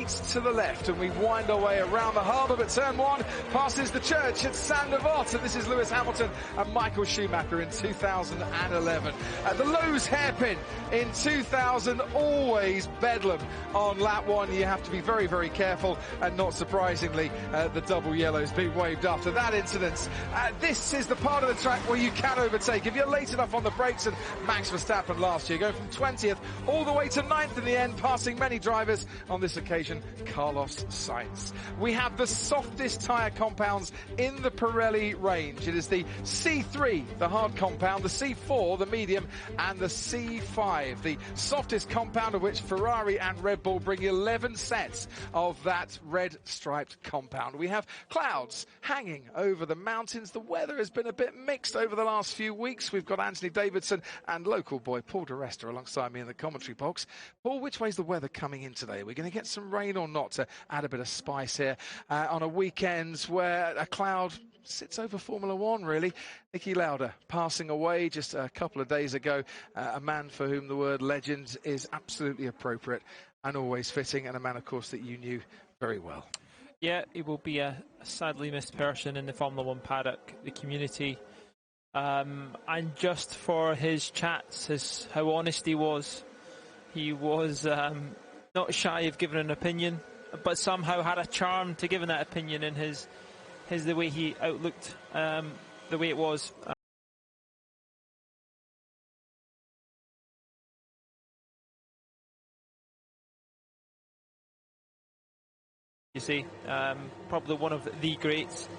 straight to the left, and we wind our way around the harbour, but turn one passes the church at Saint-Devote, and this is Lewis Hamilton and Michael Schumacher in 2011. At the Lowe's hairpin in 2000, always bedlam on lap one. You have to be very, very careful, and not surprisingly, the double yellow's been waved after that incident. This is the part of the track where you can overtake. If you're late enough on the brakes, and Max Verstappen last year, going from 20th all the way to 9th in the end, passing many drivers, on this occasion, Carlos Sainz. We have the softest tyre compounds in the Pirelli range. It is the C3, the hard compound, the C4, the medium, and the C5, the softest compound, of which Ferrari and Red Bull bring 11 sets of that red striped compound. We have clouds hanging over the mountains. The weather has been a bit mixed over the last few weeks. We've got Anthony Davidson and local boy Paul Di Resta alongside me in the commentary box. Paul, which way's the weather coming in today? We're going to get some rain or not, to add a bit of spice here on a weekend where a cloud sits over Formula One, really. Niki Lauda passing away just a couple of days ago, a man for whom the word legend is absolutely appropriate and always fitting, and a man, of course, that you knew very well. Yeah, he will be a sadly missed person in the Formula One paddock, the community, and just for his chats, how honest he was. He was not shy of giving an opinion, but somehow had a charm to giving that opinion in the way he outlooked the way it was. You see, probably one of the greats,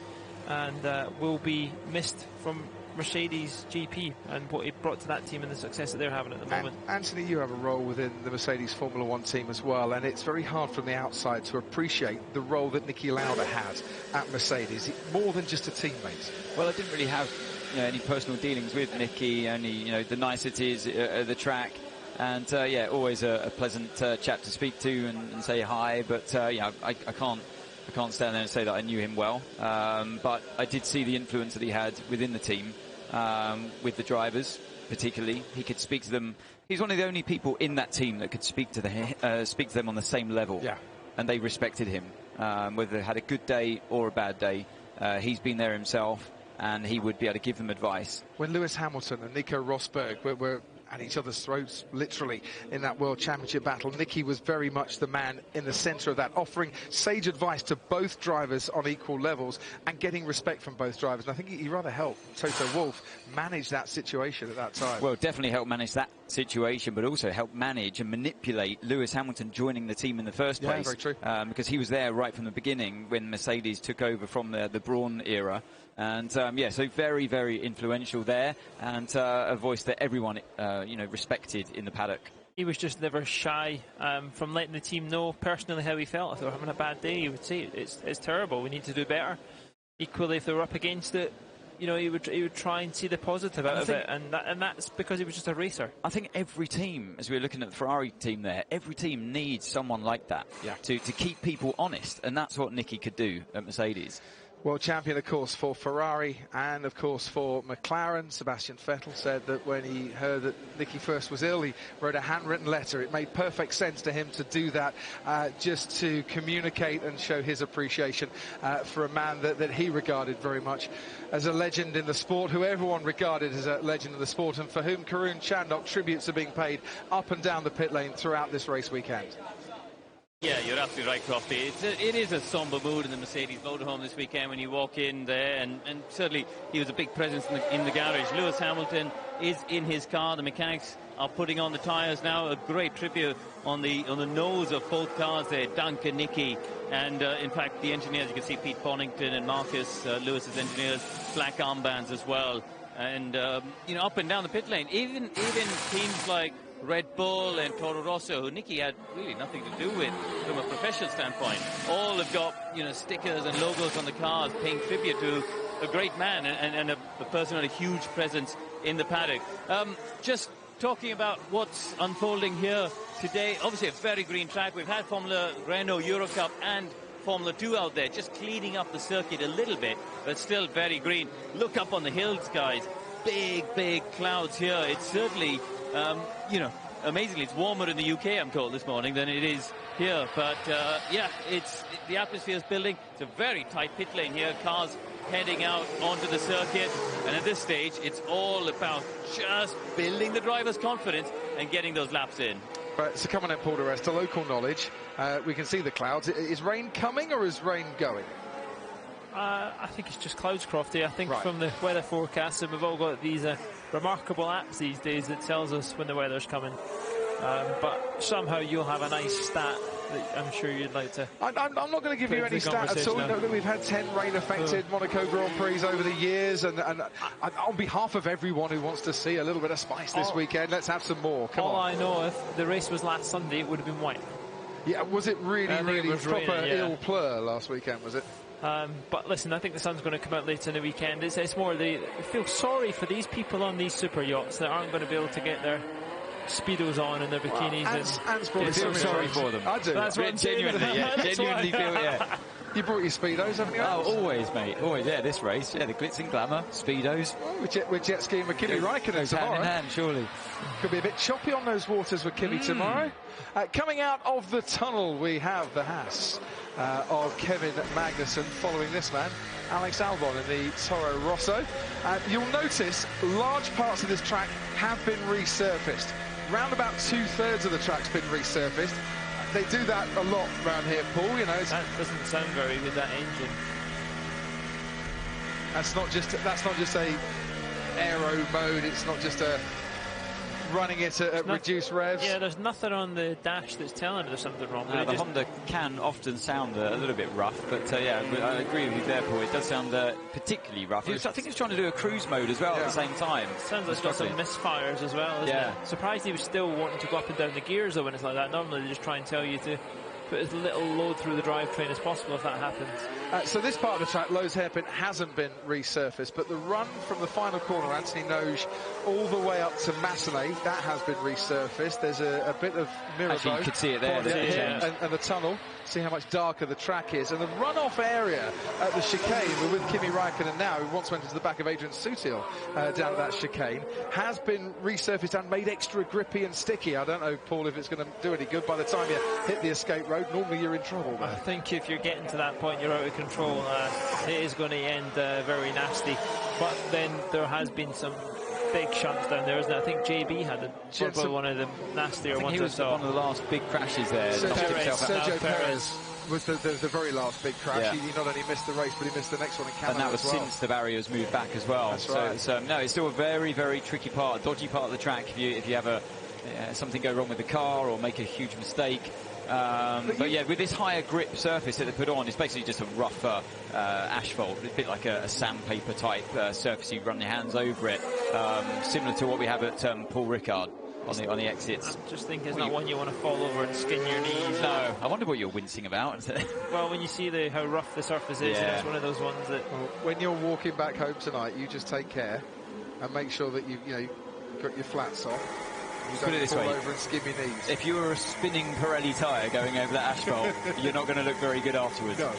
and will be missed from Mercedes GP and what he brought to that team and the success that they're having at the moment. And Anthony, you have a role within the Mercedes Formula One team as well, and it's very hard from the outside to appreciate the role that Niki Lauda had at Mercedes, more than just a teammate. Well, I didn't really have any personal dealings with Niki, only the niceties of the track. And yeah, always a pleasant chap to speak to and say hi. But yeah, I can't stand there and say that I knew him well. But I did see the influence that he had within the team, with the drivers particularly. He could speak to them. He's one of the only people in that team that could speak to them on the same level. Yeah. And they respected him, whether they had a good day or a bad day. He's been there himself, and he would be able to give them advice. When Lewis Hamilton and Nico Rosberg were at each other's throats, literally, in that World Championship battle, Niki was very much the man in the centre of that, offering sage advice to both drivers on equal levels and getting respect from both drivers. And I think he rather helped Toto Wolff manage that situation at that time. Well, definitely helped manage that situation, but also helped manage and manipulate Lewis Hamilton joining the team in the first place. Yeah, very true. Because he was there right from the beginning when Mercedes took over from the Brawn era. And yeah, so very, very influential there, and a voice that everyone respected in the paddock. He was just never shy from letting the team know personally how he felt. If they were having a bad day, he would say it's terrible, we need to do better. Equally, if they were up against it, he would try and see the positive out of it, and that's because he was just a racer. I think every team, as we were looking at the Ferrari team there, every team needs someone like that, yeah, to keep people honest, and that's what Niki could do at Mercedes. World champion, of course, for Ferrari and, of course, for McLaren. Sebastian Vettel said that when he heard that Niki first was ill, he wrote a handwritten letter. It made perfect sense to him to do that, just to communicate and show his appreciation for a man that he regarded very much as a legend in the sport, who everyone regarded as a legend in the sport, and for whom Karun Chandhok tributes are being paid up and down the pit lane throughout this race weekend. Yeah, you're absolutely right, Crofty. It is a somber mood in the Mercedes motorhome this weekend when you walk in there, and certainly he was a big presence in the garage. Lewis Hamilton is in his car. The mechanics are putting on the tyres now. A great tribute on the nose of both cars there, Duncan, Niki, and in fact the engineers, you can see Pete Ponnington and Marcus, Lewis's engineers, black armbands as well. And up and down the pit lane, even teams like Red Bull and Toro Rosso, who Niki had really nothing to do with from a professional standpoint, all have got stickers and logos on the cars paying tribute to a great man and a person with a huge presence in the paddock. Just talking about what's unfolding here today, obviously a very green track. We've had Formula Renault Eurocup and Formula 2 out there, just cleaning up the circuit a little bit, but still very green. Look up on the hills, guys. Big clouds here. It's certainly, amazingly, it's warmer in the UK, I'm told, this morning than it is here. But yeah, the atmosphere is building. It's a very tight pit lane here. Cars heading out onto the circuit, and at this stage it's all about just building the driver's confidence and getting those laps in. Right, so coming at Paul de Rest, to local knowledge, we can see the clouds. Is rain coming or is rain going? I think it's just clouds, Crofty. I think right. From the weather forecast, and we've all got these remarkable apps these days that tells us when the weather's coming. But somehow you'll have a nice stat that I'm sure you'd like to. I'm not going to give you any stat at all. No, we've had 10 rain-affected Monaco Grand Prix over the years, and on behalf of everyone who wants to see a little bit of spice this weekend, let's have some more. Come on. All I know, if the race was last Sunday, it would have been white. Yeah, was it really proper raining, ill plur last weekend, was it? But listen, I think the sun's going to come out later in the weekend. It's more I feel sorry for these people on these super yachts that aren't going to be able to get their speedos on and their bikinis. And feel sorry for them. I do. That's what genuinely, genuinely feel, yeah. You brought your speedos, haven't you? Oh, always, mate. Always, yeah. This race, yeah, the glitz and glamour, speedos. Oh, we're jet skiing with Kimi Räikkönen tomorrow. Hand in hand, surely. Could be a bit choppy on those waters with Kimi tomorrow. Coming out of the tunnel, we have the Haas of Kevin Magnussen following this man, Alex Albon in the Toro Rosso. You'll notice large parts of this track have been resurfaced. Round about 2/3 of the track's been resurfaced. They do that a lot around here, Paul. You know, that doesn't sound very good. That engine. That's not just a aero mode. It's not just a running it at reduced revs. Yeah, there's nothing on the dash that's telling there's something wrong. The Honda can often sound a little bit rough, but yeah, I agree with you there, Paul. It does sound particularly rough. I think it's trying to do a cruise mode as well at the same time. Sounds like it's got some misfires as well, isn't it? Surprised he was still wanting to go up and down the gears though when it's like that. Normally they just try and tell you to put as little load through the drivetrain as possible if that happens. So this part of the track, Lowe's hairpin, hasn't been resurfaced, but the run from the final corner, Anthony Noge, all the way up to Massenet, that has been resurfaced. There's a bit of mirror. Actually, you could see it there. And the tunnel. See how much darker the track is. And the runoff area at the chicane, we're with Kimi Räikkönen now, who once went into the back of Adrian Sutil down at that chicane, has been resurfaced and made extra grippy and sticky. I don't know, Paul, if it's going to do any good by the time you hit the escape road. Normally you're in trouble there. I think if you're getting to that point, you're out of control. It is going to end very nasty. But then there has been some big shunts down there, isn't it? I think JB had probably one of the nastier ones. He was one of the last big crashes there. Sergio Perez was the very last big crash. Yeah. He not only missed the race, but he missed the next one in Canada. And that was since the barriers moved back as well. That's right. So no, it's still a very, very tricky part, dodgy part of the track if you have something go wrong with the car or make a huge mistake. But yeah, with this higher grip surface that they put on, it's basically just a rougher asphalt, a bit like a sandpaper type surface. You run your hands over it, similar to what we have at Paul Ricard on the exits. I'm just thinking it's not one you want to fall over and skin your knees. No, I wonder what you're wincing about. Well, when you see how rough the surface is, it's one of those ones that. Well, when you're walking back home tonight, you just take care and make sure that you've got your flats on. You Put it this way, over and skim your knees. If you were a spinning Pirelli tyre going over that asphalt, you're not going to look very good afterwards. No.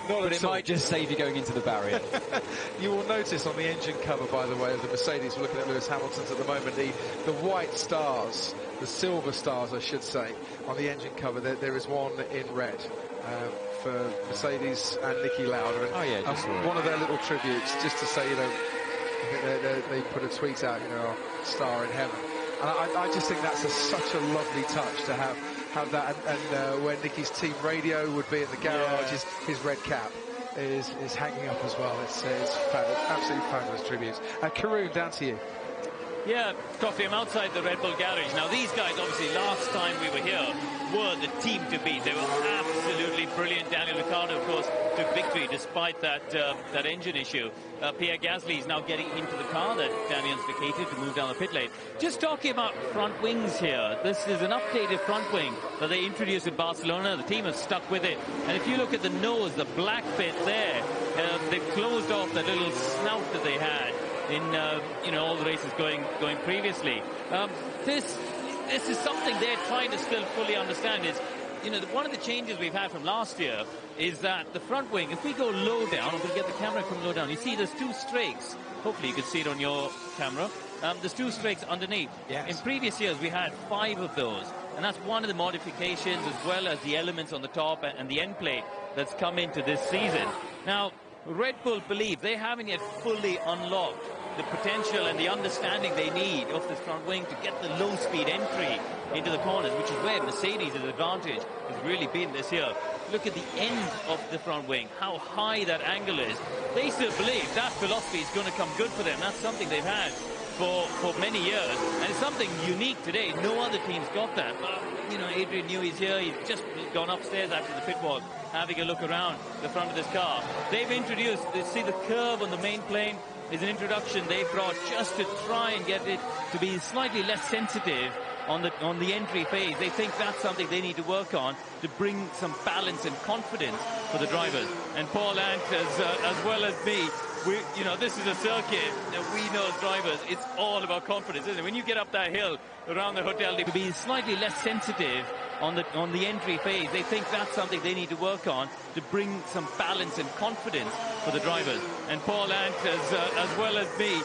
But it might just save you going into the barrier. You will notice on the engine cover, by the way, of the Mercedes, we're looking at Lewis Hamilton's at the moment, the white stars, the silver stars, I should say, on the engine cover. There is one in red for Mercedes and Niki Lauda. And one of their little tributes, just to say, they put a tweet out, star in heaven. And I just think that's such a lovely touch to have that. And where Nicky's team radio would be in the garage, his red cap is hanging up as well. It's fabulous, absolutely fabulous tributes. Karun, down to you. Yeah, Coffee, I'm outside the Red Bull garage. Now, these guys, obviously, last time we were here, were the team to beat. They were absolutely brilliant. Daniel Ricciardo, of course, took victory despite that engine issue. Pierre Gasly is now getting into the car that Daniel's vacated to move down the pit lane. Just talking about front wings here. This is an updated front wing that they introduced in Barcelona. The team has stuck with it. And if you look at the nose, the black bit there, they've closed off the little snout that they had in all the races going previously. This is something they're trying to still fully understand. Is one of the changes we've had from last year is that the front wing, if we go low down, and we'll get the camera come low down, you see there's two strakes. Hopefully you can see it on your camera. there's 2 strakes underneath. Yes. In previous years, we had 5 of those, and that's one of the modifications, as well as the elements on the top and the end plate that's come into this season. Now, Red Bull believe they haven't yet fully unlocked the potential and the understanding they need of this front wing to get the low-speed entry into the corners, which is where Mercedes' advantage has really been this year. Look at the end of the front wing, how high that angle is. They still believe that philosophy is going to come good for them. That's something they've had for many years, and it's something unique today. No other team's got that. You know, Adrian Newey's here. He's just gone upstairs after the pit wall, having a look around the front of this car. They've introduced, see the curve on the main plane is an introduction they brought just to try and get it to be slightly less sensitive on the entry phase. They think that's something they need to work on to bring some balance and confidence for the drivers. And Paul Ant, as well as me, you know, this is a circuit that we know as drivers, it's all about confidence, isn't it? When you get up that hill around the Hotel to be slightly less sensitive on the entry phase, they think that's something they need to work on to bring some balance and confidence for the drivers. And Paul Ant, as well as me,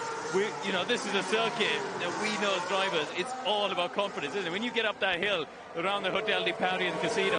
you know, this is a circuit that we know as drivers, it's all about confidence, isn't it? When you get up that hill around the Hotel de Paris and Casino.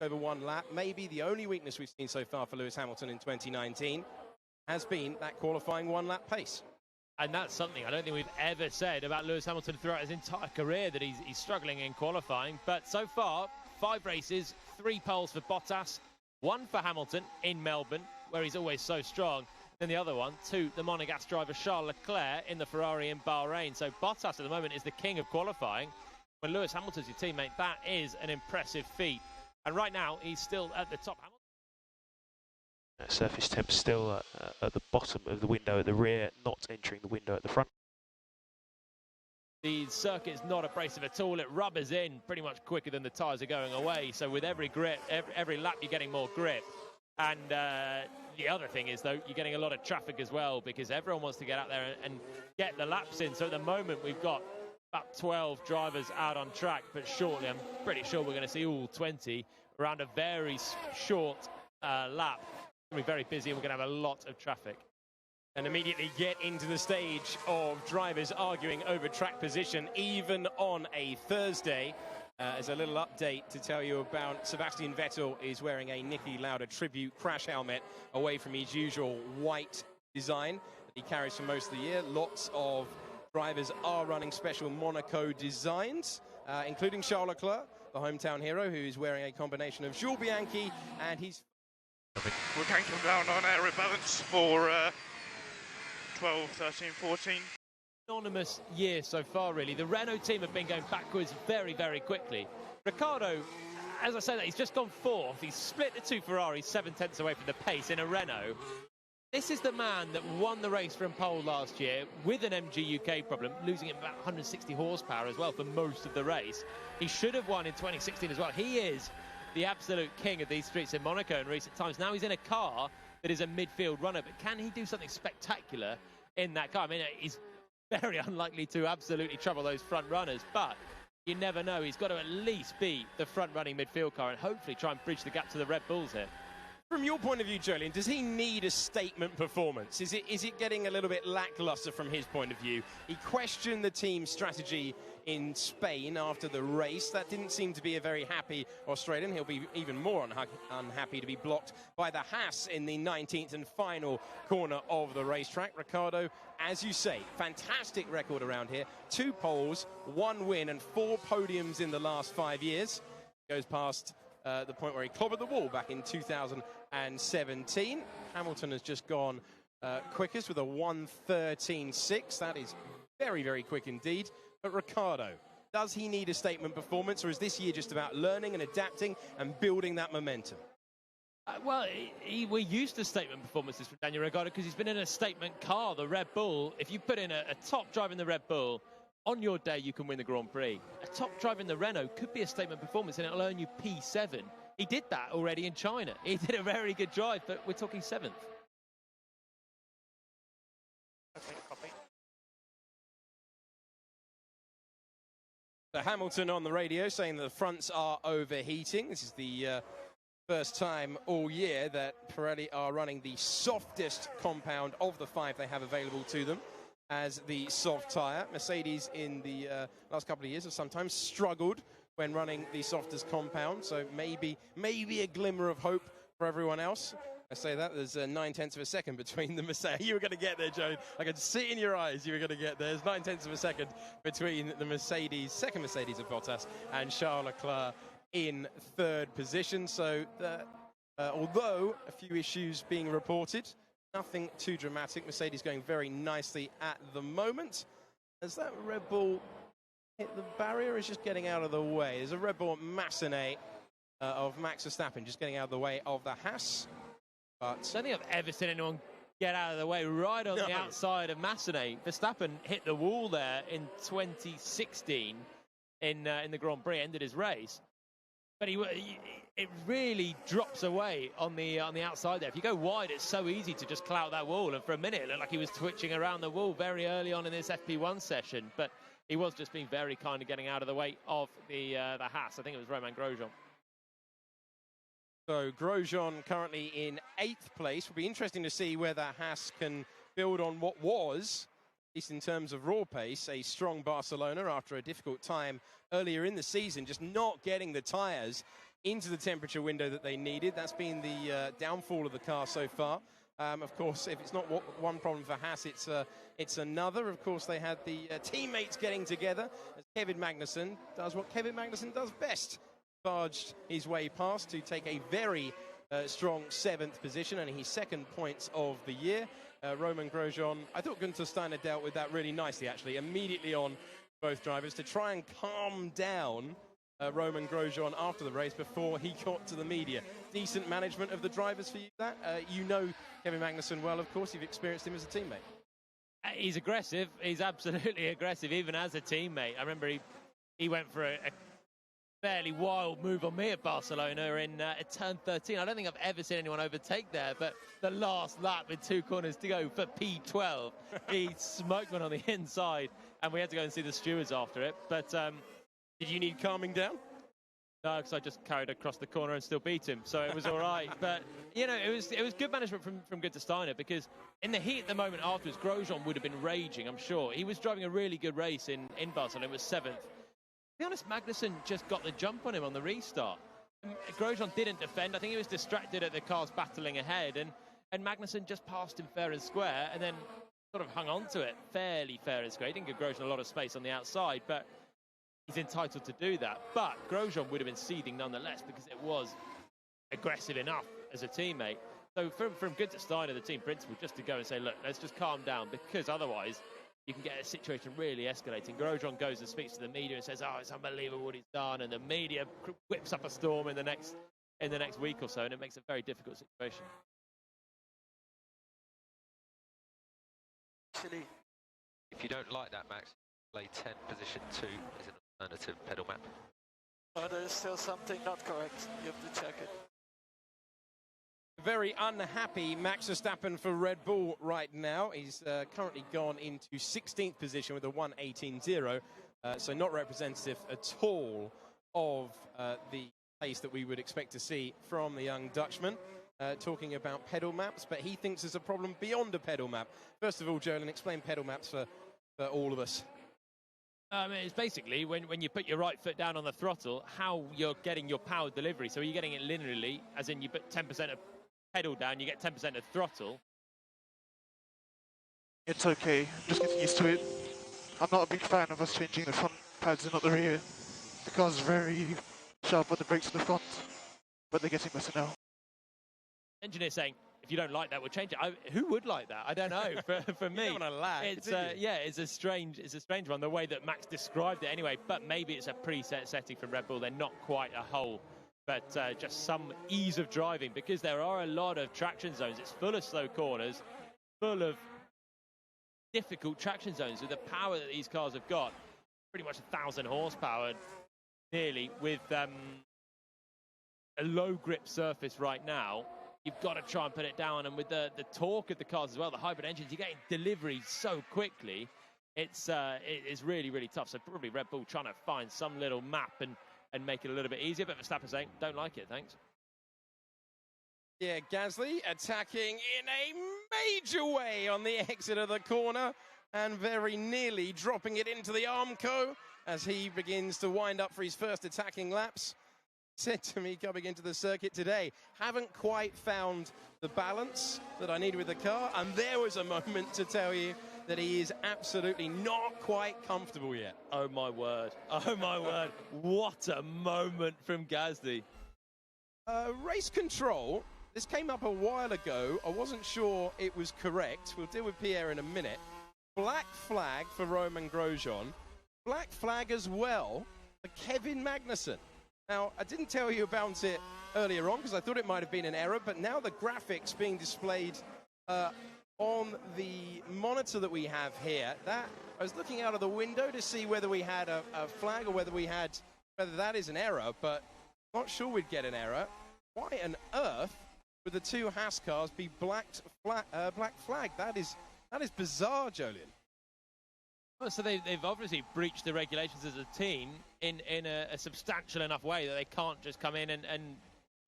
Over one lap. Maybe the only weakness we've seen so far for Lewis Hamilton in 2019 has been that qualifying one lap pace. And that's something I don't think we've ever said about Lewis Hamilton throughout his entire career, that he's struggling in qualifying. But so far, 5 races, 3 poles for Bottas, 1 for Hamilton in Melbourne, where he's always so strong. Then the other one to the Monegasque driver Charles Leclerc in the Ferrari in Bahrain. So Bottas at the moment is the king of qualifying. When Lewis Hamilton's your teammate, that is an impressive feat. And right now, he's still at the top. Surface temps still at the bottom of the window at the rear, not entering the window at the front. The circuit's not abrasive at all. It rubbers in pretty much quicker than the tyres are going away. So with every grip, every lap, you're getting more grip. And the other thing is, though, you're getting a lot of traffic as well, because everyone wants to get out there and get the laps in. So at the moment, we've got about 12 drivers out on track, but shortly, I'm pretty sure we're going to see all 20 around a very short lap. It's going to be very busy, and we're going to have a lot of traffic. And immediately get into the stage of drivers arguing over track position, even on a Thursday. As a little update to tell you about, Sebastian Vettel is wearing a Niki Lauda tribute crash helmet away from his usual white design that he carries for most of the year. Lots of drivers are running special Monaco designs, including Charles Leclerc, the hometown hero, who is wearing a combination of Jules Bianchi and he's... We're going to come down on air balance for 12, 13, 14. Anonymous year so far, really. The Renault team have been going backwards very, very quickly. Ricciardo, as I say that, he's just gone 4th. He's split the 2 Ferraris 7/10 away from the pace in a Renault. This is the man that won the race from pole last year with an MG UK problem, losing him about 160 horsepower as well for most of the race. He should have won in 2016 as well. He is the absolute king of these streets in Monaco in recent times. Now he's in a car that is a midfield runner, but can he do something spectacular in that car? I mean, he's very unlikely to absolutely trouble those front runners, but you never know. He's got to at least beat the front-running midfield car and hopefully try and bridge the gap to the Red Bulls here. From your point of view, Jolien, does he need a statement performance? Is it getting a little bit lackluster from his point of view? He questioned the team's strategy in Spain after the race. That didn't seem to be a very happy Australian. He'll be even more unhappy to be blocked by the Haas in the 19th and final corner of the racetrack. Ricciardo, as you say, fantastic record around here. 2 poles, 1 win and 4 podiums in the last 5 years. Goes past the point where he clobbered the wall back in 2017. Hamilton has just gone quickest with a 1:13.6. That is very, very quick indeed. But Ricciardo, does he need a statement performance, or is this year just about learning and adapting and building that momentum? Well, we're used to statement performances from Daniel Ricciardo because he's been in a statement car, the Red Bull. If you put in a top driver in the Red Bull, on your day you can win the Grand Prix. A top driver in the Renault could be a statement performance and it'll earn you P7. He did that already in China. He did a very good drive, but we're talking 7th. Okay, copy. So Hamilton on the radio saying that the fronts are overheating. This is the first time all year that Pirelli are running the softest compound of the 5 they have available to them as the soft tyre. Mercedes in the last couple of years have sometimes struggled when running the softest compound, so maybe a glimmer of hope for everyone else. I say that, there's 9/10 of a second between the Mercedes. You were going to get there, Joan. I could see it in your eyes you were going to get there. There's 9/10 of a second between the Mercedes, second Mercedes of Bottas, and Charles Leclerc in 3rd position. So although a few issues being reported, nothing too dramatic. Mercedes going very nicely at the moment. As that Red Bull hit the barrier, is just getting out of the way. There's a Red Bull Massenet of Max Verstappen just getting out of the way of the Haas. But I don't think I've ever seen anyone get out of the way right on the outside of Massenet. Verstappen hit the wall there in 2016 in the Grand Prix, ended his race. But it really drops away on the outside there. If you go wide, it's so easy to just clout that wall. And for a minute, it looked like he was twitching around the wall very early on in this FP1 session. But he was just being very kind of getting out of the way of the Haas. I think it was Romain Grosjean. So Grosjean currently in 8th place. Will be interesting to see whether Haas can build on what was, at least in terms of raw pace, a strong Barcelona after a difficult time earlier in the season, just not getting the tyres into the temperature window that they needed. That's been the downfall of the car so far. Of course, if it's not one problem for Haas, it's another. Of course, they had the teammates getting together as Kevin Magnussen does what Kevin Magnussen does best. Barged his way past to take a very strong 7th position, and his 2nd points of the year. Roman Grosjean, I thought Günther Steiner dealt with that really nicely, actually, immediately on both drivers to try and calm down Roman Grosjean after the race before he got to the media. Decent management of the drivers for you, that? You know Kevin Magnussen well, of course. You've experienced him as a teammate. He's aggressive. He's absolutely aggressive, even as a teammate. I remember he went for a fairly wild move on me at Barcelona in turn 13. I don't think I've ever seen anyone overtake there, but the last lap with 2 corners to go for P12, he smoked one on the inside, and we had to go and see the stewards after it. But did you need calming down? No, because I just carried across the corner and still beat him, so it was all right. But, you know, it was good management from Günther Steiner, because in the heat at the moment afterwards, Grosjean would have been raging, I'm sure. He was driving a really good race in Barcelona. It was 7th. To be honest, Magnussen just got the jump on him on the restart. Grosjean didn't defend. I think he was distracted at the cars battling ahead, and Magnussen just passed him fair and square, and then sort of hung on to it fairly fair and square. He didn't give Grosjean a lot of space on the outside, but he's entitled to do that. But Grosjean would have been seething nonetheless, because it was aggressive enough as a teammate. So from Günther Steiner, the team principal, just to go and say, look, let's just calm down, because otherwise you can get a situation really escalating. Grosjean goes and speaks to the media and says, oh, it's unbelievable what he's done, and the media whips up a storm in the next week or so, and it makes a very difficult situation. Actually, if you don't like that, Max, play 10 position 2 is an alternative pedal map. Oh, there is still something not correct. You have to check it. Very unhappy Max Verstappen for Red Bull right now. He's currently gone into 16th position with a 1:18.0, so not representative at all of the pace that we would expect to see from the young Dutchman. Talking about pedal maps, but he thinks there's a problem beyond a pedal map. First of all, Jolyn, explain pedal maps for all of us. It's basically when you put your right foot down on the throttle, how you're getting your power delivery. So are you getting it linearly, as in you put 10% of pedal down, you get 10% of throttle? It's okay, just getting used to it. I'm not a big fan of us changing the front pads and not the rear. The car's very sharp on the brakes in the front, but they're getting better now. Engineer saying, if you don't like that, we'll change it. Who would like that? I don't know. For me, it's a strange one. The way that Max described it, anyway. But maybe it's a preset setting from Red Bull. They're not quite a whole, but just some ease of driving, because there are a lot of traction zones. It's full of slow corners, full of difficult traction zones with the power that these cars have got. Pretty much 1,000 horsepower, nearly, with a low grip surface right now. You've got to try and put it down, and with the torque of the cars as well, the hybrid engines, you're getting delivery so quickly. It is really, really tough. So probably Red Bull trying to find some little map and make it a little bit easier. But Verstappen saying, don't like it, thanks. Yeah, Gasly attacking in a major way on the exit of the corner, and very nearly dropping it into the Armco as he begins to wind up for his first attacking laps. Said to me coming into the circuit today, haven't quite found the balance that I need with the car, and there was a moment to tell you that he is absolutely not quite comfortable yet. Oh my word, oh my word, what a moment from Gasly. Race control, this came up a while ago, I wasn't sure it was correct, we'll deal with Pierre in a minute. Black flag for Roman Grosjean, black flag as well for Kevin Magnussen. Now, I didn't tell you about it earlier on because I thought it might have been an error, but now the graphics being displayed on the monitor that we have here, that I was looking out of the window to see whether we had a flag or whether that is an error, but not sure we'd get an error. Why on earth would the two Haas cars be black flag? That is bizarre, Jolyon. Well, so they've obviously breached the regulations as a team in a substantial enough way that they can't just come in and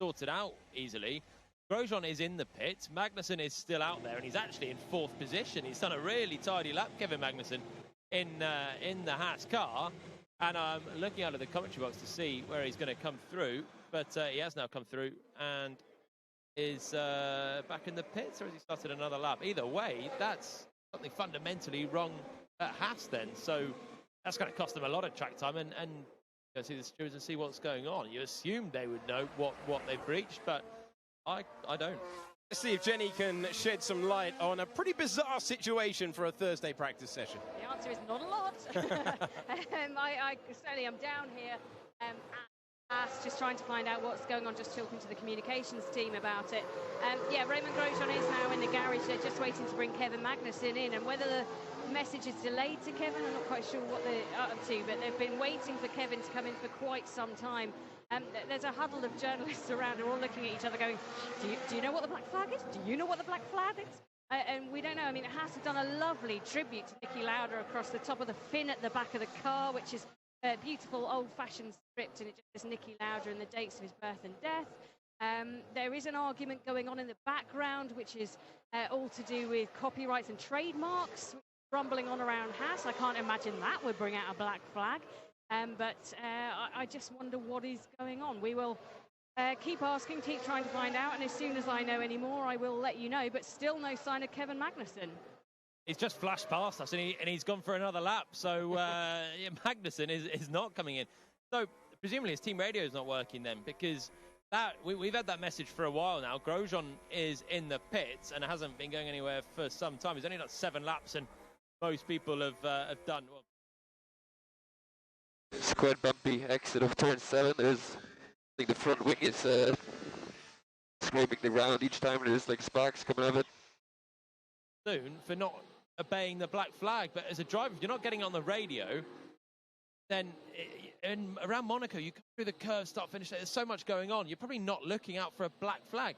sort it out easily. Grosjean is in the pits. Magnussen is still out there, and he's actually in 4th position. He's done a really tidy lap, Kevin Magnussen, in the Haas car. And I'm looking out of the commentary box to see where he's going to come through. But he has now come through, and is back in the pits, or has he started another lap? Either way, that's something fundamentally wrong at Haas then. So that's going to cost them a lot of track time, and go see the stewards and see what's going on. You assume they would know what they've breached, but I don't. Let's see if Jenny can shed some light on a pretty bizarre situation for a Thursday practice session. The answer is not a lot. I certainly am down here at Haas, just trying to find out what's going on, just talking to the communications team about it. Yeah, Raymond Grosjean is now in the garage. They're just waiting to bring Kevin Magnussen in, and whether the message is delayed to Kevin, I'm not quite sure what they're up to, but they've been waiting for Kevin to come in for quite some time. There's a huddle of journalists around who are all looking at each other going, do you know what the black flag is? Do you know what the black flag is? And we don't know. I mean, Haas have done a lovely tribute to Niki Lauda across the top of the fin at the back of the car, which is a beautiful old-fashioned script, and it just says Niki Lauda and the dates of his birth and death. There is an argument going on in the background, which is all to do with copyrights and trademarks, rumbling on around Haas. I can't imagine that would bring out a black flag. But I just wonder what is going on. We will keep asking, keep trying to find out, and as soon as I know any more, I will let you know. But still no sign of Kevin Magnussen. He's just flashed past us, and he's gone for another lap. So Magnussen is not coming in. So presumably his team radio is not working then, because we've had that message for a while now. Grosjean is in the pits and hasn't been going anywhere for some time. He's only done 7 laps, and most people have done. Well, it's quite bumpy exit of turn 7. I think the front wing is scraping the ground each time. There's like sparks coming out of it. Soon for not obeying the black flag, but as a driver, if you're not getting on the radio, then around Monaco, you come through the curve, start, finish. There's so much going on. You're probably not looking out for a black flag.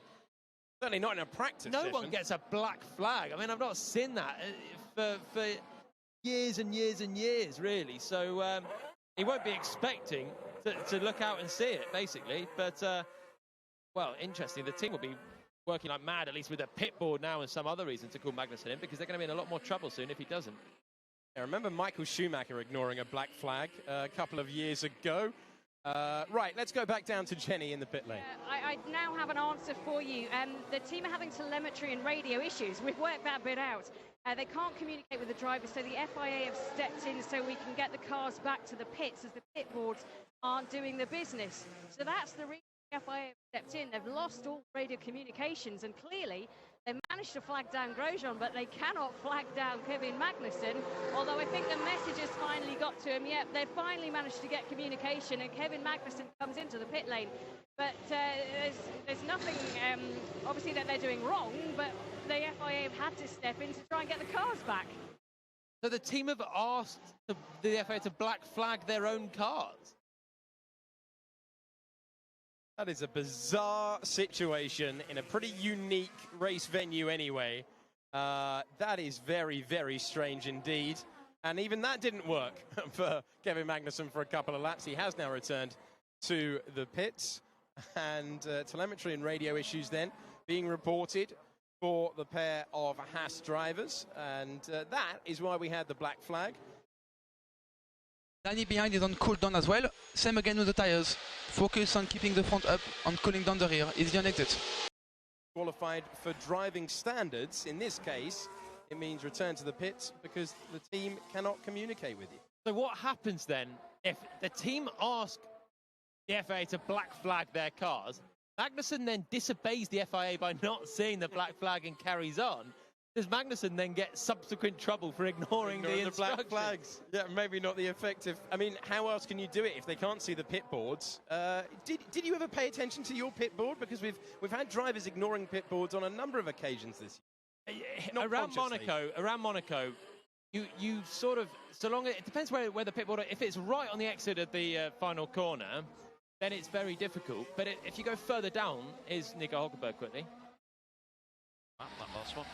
Certainly not in a practice No session. one gets a black flag. I mean, I've not seen that for years and years and years, really. So he won't be expecting to look out and see it, basically. But, well, interesting. The team will be working like mad, at least with a pit board now and some other reason to call Magnussen in, because they're going to be in a lot more trouble soon if he doesn't. I remember Michael Schumacher ignoring a black flag a couple of years ago. Right, let's go back down to Jenny in the pit lane. I now have an answer for you. The team are having telemetry and radio issues. We've worked that bit out. They can't communicate with the drivers, so the FIA have stepped in so we can get the cars back to the pits, as the pit boards aren't doing the business. So that's the reason the FIA have stepped in. They've lost all radio communications, and clearly they managed to flag down Grosjean, but they cannot flag down Kevin Magnussen, although I think the message has finally got to him. Yep, they've finally managed to get communication, and Kevin Magnussen comes into the pit lane. But there's nothing, obviously, that they're doing wrong, but the FIA have had to step in to try and get the cars back. So the team have asked the FIA to black flag their own cars? That is a bizarre situation in a pretty unique race venue anyway. That is very, very strange indeed. And even that didn't work for Kevin Magnussen for a couple of laps. He has now returned to the pits. And telemetry and radio issues then being reported for the pair of Haas drivers. And that is why we had the black flag. Danny behind is on cool down as well. Same again with the tires. Focus on keeping the front up, on cooling down the rear. Easy on exit. Qualified for driving standards. In this case, it means return to the pits because the team cannot communicate with you. So what happens then if the team ask the FIA to black flag their cars? Magnussen then disobeys the FIA by not seeing the black flag and carries on. Does Magnussen then get subsequent trouble for ignoring the instructions? Black flags? Yeah, maybe not the effective. I mean, how else can you do it if they can't see the pit boards? Did you ever pay attention to your pit board? Because we've had drivers ignoring pit boards on a number of occasions this year. Around Monaco, you sort of, so long it depends where the pit board. If it's right on the exit of the final corner, then it's very difficult. But if you go further down, is Nico Hulkenberg quickly? That last one.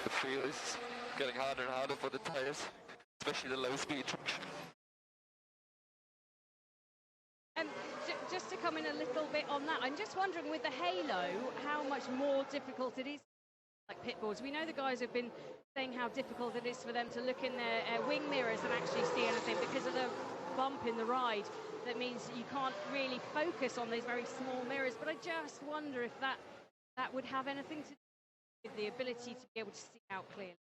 The field is getting harder and harder for the tyres, especially the low-speed traction. Just to come in a little bit on that, I'm just wondering with the halo how much more difficult it is, like pit boards. We know the guys have been saying how difficult it is for them to look in their wing mirrors and actually see anything because of the bump in the ride. That means you can't really focus on these very small mirrors, but I just wonder if that that would have anything to do with the ability to be able to see out clearly?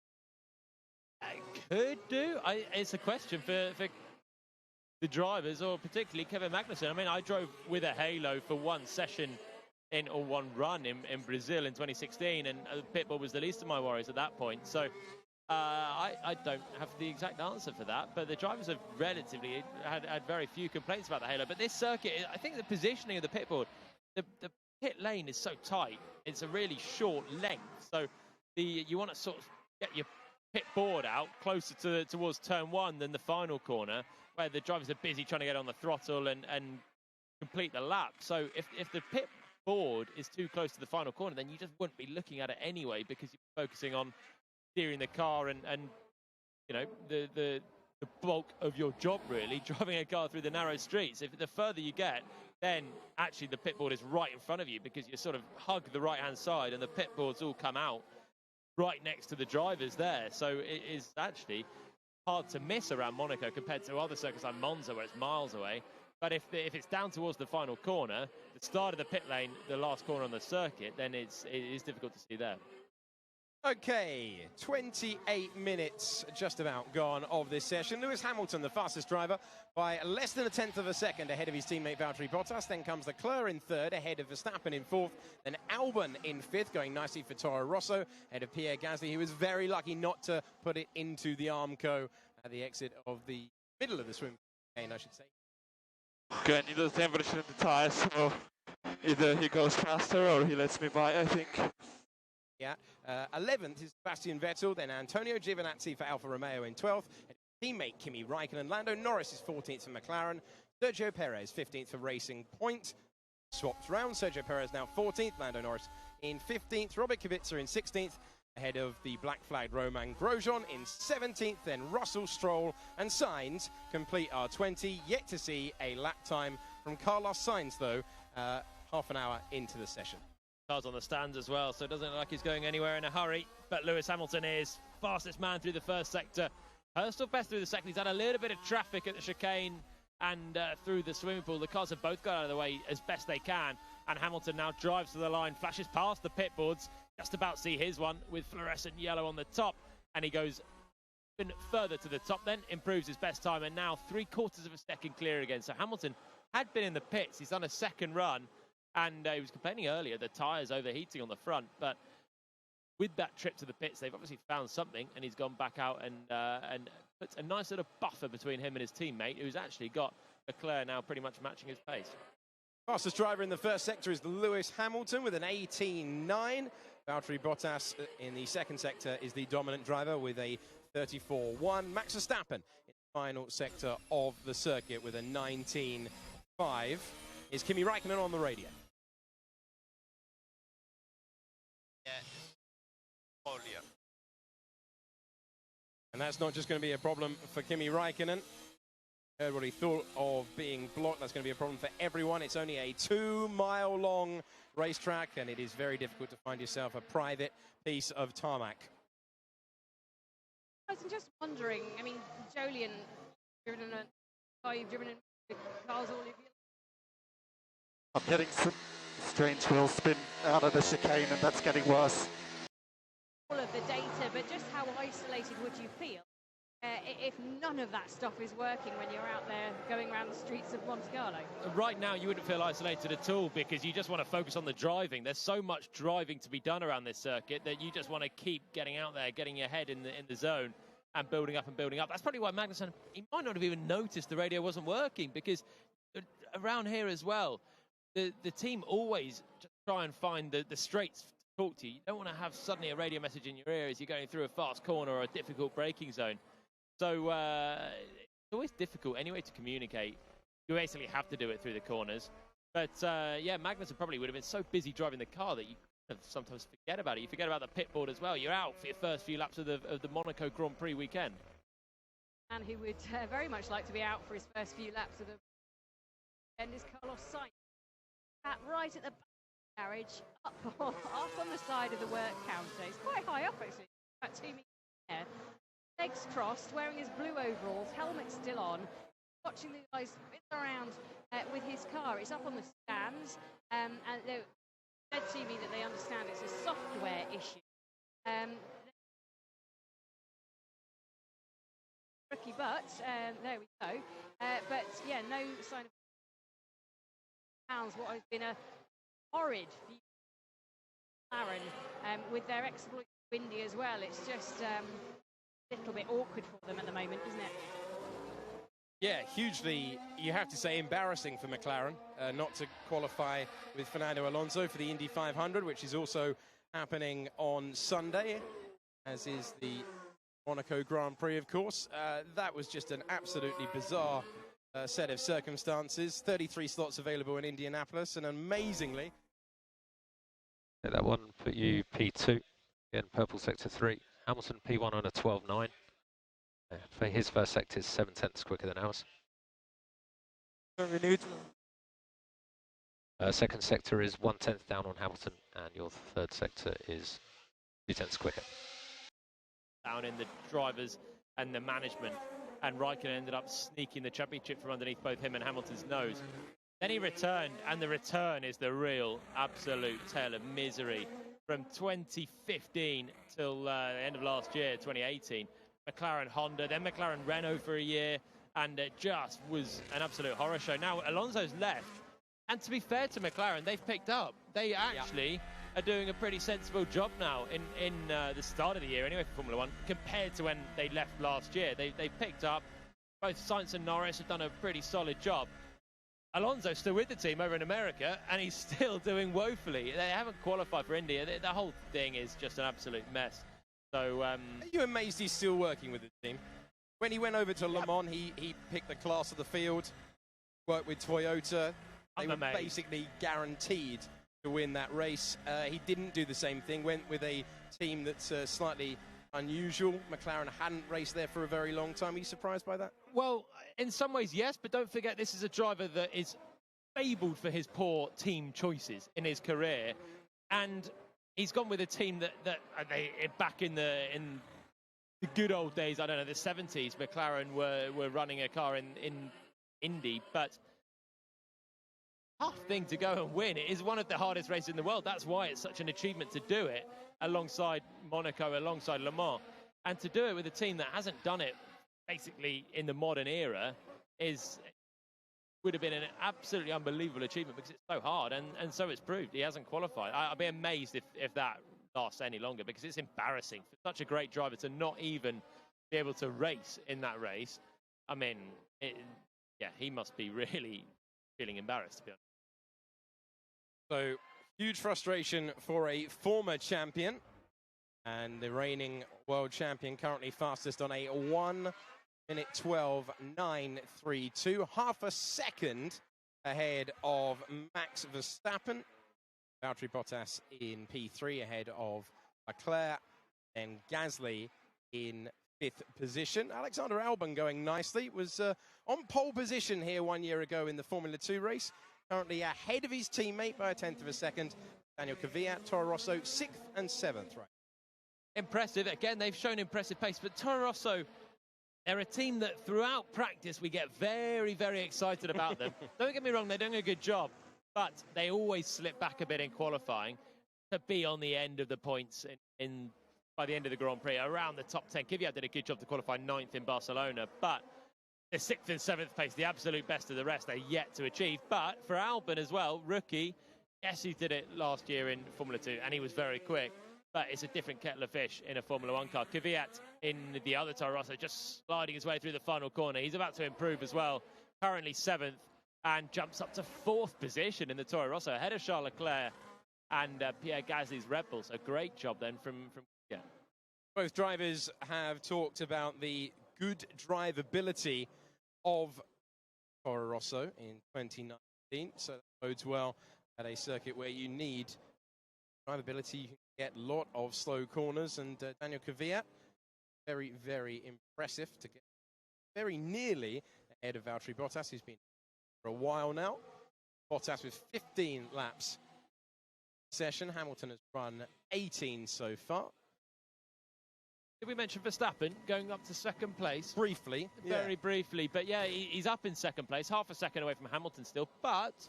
Could do. It's a question for the drivers, or particularly Kevin Magnussen. I mean, I drove with a Halo for one session or one run in Brazil in 2016, and pitbull was the least of my worries at that point. So I don't have the exact answer for that, but the drivers have relatively had very few complaints about the Halo. But this circuit, I think the positioning of the pitboard, the pit lane is so tight. It's a really short length, so you want to sort of get your pit board out closer towards turn one than the final corner, where the drivers are busy trying to get on the throttle and complete the lap. So if the pit board is too close to the final corner, then you just wouldn't be looking at it anyway, because you're focusing on steering the car and you know, the bulk of your job, really, driving a car through the narrow streets. If the further you get, then actually the pit board is right in front of you, because you sort of hug the right hand side and the pit boards all come out right next to the drivers there. So it is actually hard to miss around Monaco compared to other circuits like Monza, where it's miles away. But if it's down towards the final corner, the start of the pit lane, the last corner on the circuit, then it is difficult to see there. Okay, 28 minutes just about gone of this session. Lewis Hamilton, the fastest driver, by less than a tenth of a second ahead of his teammate Valtteri Bottas. Then comes Leclerc in third, ahead of Verstappen in fourth. Then Albon in fifth, going nicely for Toro Rosso, ahead of Pierre Gasly, who was very lucky not to put it into the Armco at the exit of the middle of the swim lane, I should say. Good, he does temperature in the tyres, so either he goes faster or he lets me by, I think. Yeah, 11th is Sebastian Vettel, then Antonio Giovinazzi for Alfa Romeo in 12th, teammate Kimi Raikkonen. Lando Norris is 14th for McLaren, Sergio Perez 15th for Racing Point. Swapped round, Sergio Perez now 14th, Lando Norris in 15th, Robert Kubica in 16th, ahead of the black-flagged Romain Grosjean in 17th, then Russell, Stroll and Sainz complete our 20. Yet to see a lap time from Carlos Sainz, though, half an hour into the session. Cars on the stands as well, so it doesn't look like he's going anywhere in a hurry. But Lewis Hamilton is fastest man through the first sector. Still best through the second. He's had a little bit of traffic at the chicane and through the swimming pool. The cars have both got out of the way as best they can. And Hamilton now drives to the line, flashes past the pit boards. Just about see his one with fluorescent yellow on the top. And he goes even further to the top then, improves his best time. And now 3/4 of a second clear again. So Hamilton had been in the pits. He's done a second run. And he was complaining earlier, the tyres overheating on the front. But with that trip to the pits, they've obviously found something, and he's gone back out and puts a nice little buffer between him and his teammate, who's actually got Leclerc now pretty much matching his pace. Fastest driver in the first sector is Lewis Hamilton with an 18.9. Valtteri Bottas in the second sector is the dominant driver with a 34.1. Max Verstappen in the final sector of the circuit with a 19.5. Is Kimi Raikkonen on the radio? Yeah. Oh, yeah. And that's not just going to be a problem for Kimi Raikkonen. Heard what he thought of being blocked. That's going to be a problem for everyone. It's only a 2-mile-long racetrack, and it is very difficult to find yourself a private piece of tarmac. I was just wondering, I mean, Jolyon, you've driven in cars all of your... I'm getting some strange wheel spin out of the chicane, and that's getting worse. All of the data, but just how isolated would you feel if none of that stuff is working when you're out there going around the streets of Monte Carlo? Right now, you wouldn't feel isolated at all, because you just want to focus on the driving. There's so much driving to be done around this circuit that you just want to keep getting out there, getting your head in the zone and building up and building up. That's probably why Magnussen, he might not have even noticed the radio wasn't working, because around here as well, the team always just try and find the straights to talk to you. You don't want to have suddenly a radio message in your ear as you're going through a fast corner or a difficult braking zone. So it's always difficult anyway to communicate. You basically have to do it through the corners. But yeah, Magnussen probably would have been so busy driving the car that you kind of sometimes forget about it. You forget about the pit board as well. You're out for your first few laps of the Monaco Grand Prix weekend. And who would very much like to be out for his first few laps of the weekend is Carlos Sainz. Right at the back of the garage, up on the side of the work counter. He's quite high up, actually, about 2 meters in the air. Legs crossed, wearing his blue overalls, helmet still on, watching the guys spin around with his car. It's up on the stands, and said to me that they understand it's a software issue. Rookie, but there we go. But yeah, no sign of pounds. What has been a horrid view of McLaren with their exploit windy as well. It's just a little bit awkward for them at the moment, isn't it? Yeah, hugely, you have to say, embarrassing for McLaren not to qualify with Fernando Alonso for the Indy 500, which is also happening on Sunday, as is the Monaco Grand Prix, of course. That was just an absolutely bizarre set of circumstances. 33 slots available in Indianapolis, and amazingly... That one put you P2 in purple sector 3. Hamilton P1 on a 12.9. For his first sector is 7/10 quicker than ours. Second sector is 1/10 down on Hamilton, and your third sector is 2/10 quicker. Down in the drivers and the management, and Raikkonen ended up sneaking the championship from underneath both him and Hamilton's nose. Then he returned, and the return is the real absolute tale of misery. From 2015 till the end of last year, 2018, McLaren Honda, then McLaren Renault for a year, and it just was an absolute horror show. Now Alonso's left, and to be fair to McLaren, they've picked up. They actually are doing a pretty sensible job now in the start of the year, anyway, for Formula One, compared to when they left last year. They picked up. Both Sainz and Norris have done a pretty solid job. Alonso's still with the team over in America, and he's still doing woefully. They haven't qualified for India. The whole thing is just an absolute mess. So, are you amazed he's still working with the team? When he went over to Le Mans, he picked the class of the field, worked with Toyota. They were basically guaranteed to win that race. He didn't do the same thing, went with a team that's slightly unusual. McLaren hadn't raced there for a very long time. Are you surprised by that? Well, in some ways, yes, but don't forget this is a driver that is fabled for his poor team choices in his career, and he's gone with a team that they back in the good old days, I don't know, the 70s, McLaren were running a car in Indy, but tough thing to go and win. It is one of the hardest races in the world. That's why it's such an achievement to do it alongside Monaco, alongside Le Mans, and to do it with a team that hasn't done it basically in the modern era would have been an absolutely unbelievable achievement, because it's so hard, and so it's proved. He hasn't qualified. I'd be amazed if that lasts any longer, because it's embarrassing for such a great driver to not even be able to race in that race. I mean, he must be really feeling embarrassed, to be honest. So, huge frustration for a former champion, and the reigning world champion currently fastest on a 1:12.932, half a second ahead of Max Verstappen. Valtteri Bottas in P3 ahead of Leclerc, and Gasly in 5th position. Alexander Albon going nicely, was on pole position here 1 year ago in the Formula 2 race. Currently ahead of his teammate by a 1/10 of a second. Daniel Kvyat, Toro Rosso, 6th and 7th, right? Impressive. Again, they've shown impressive pace, but Toro Rosso, they're a team that throughout practice we get very, very excited about them. Don't get me wrong, they're doing a good job, but they always slip back a bit in qualifying to be on the end of the points by the end of the Grand Prix, around the top 10. Kvyat did a good job to qualify 9th in Barcelona, but the 6th and 7th pace, the absolute best of the rest, they're yet to achieve. But for Albon as well, rookie, yes, he did it last year in Formula 2, and he was very quick. But it's a different kettle of fish in a Formula 1 car. Kvyat in the other Toro Rosso, just sliding his way through the final corner. He's about to improve as well. Currently 7th, and jumps up to 4th position in the Toro Rosso, ahead of Charles Leclerc and Pierre Gasly's Red Bull. So great job then from Kvyat. Both drivers have talked about the good drivability of Toro Rosso in 2019. So that bodes well at a circuit where you need drivability. You can get a lot of slow corners, and Daniel Kvyat, very, very impressive to get very nearly ahead of Valtteri Bottas, who's been for a while now. Bottas with 15 laps session. Hamilton has run 18 so far. Did we mention Verstappen going up to 2nd place? Briefly. Very briefly. But yeah, he's up in 2nd place, half a second away from Hamilton still. But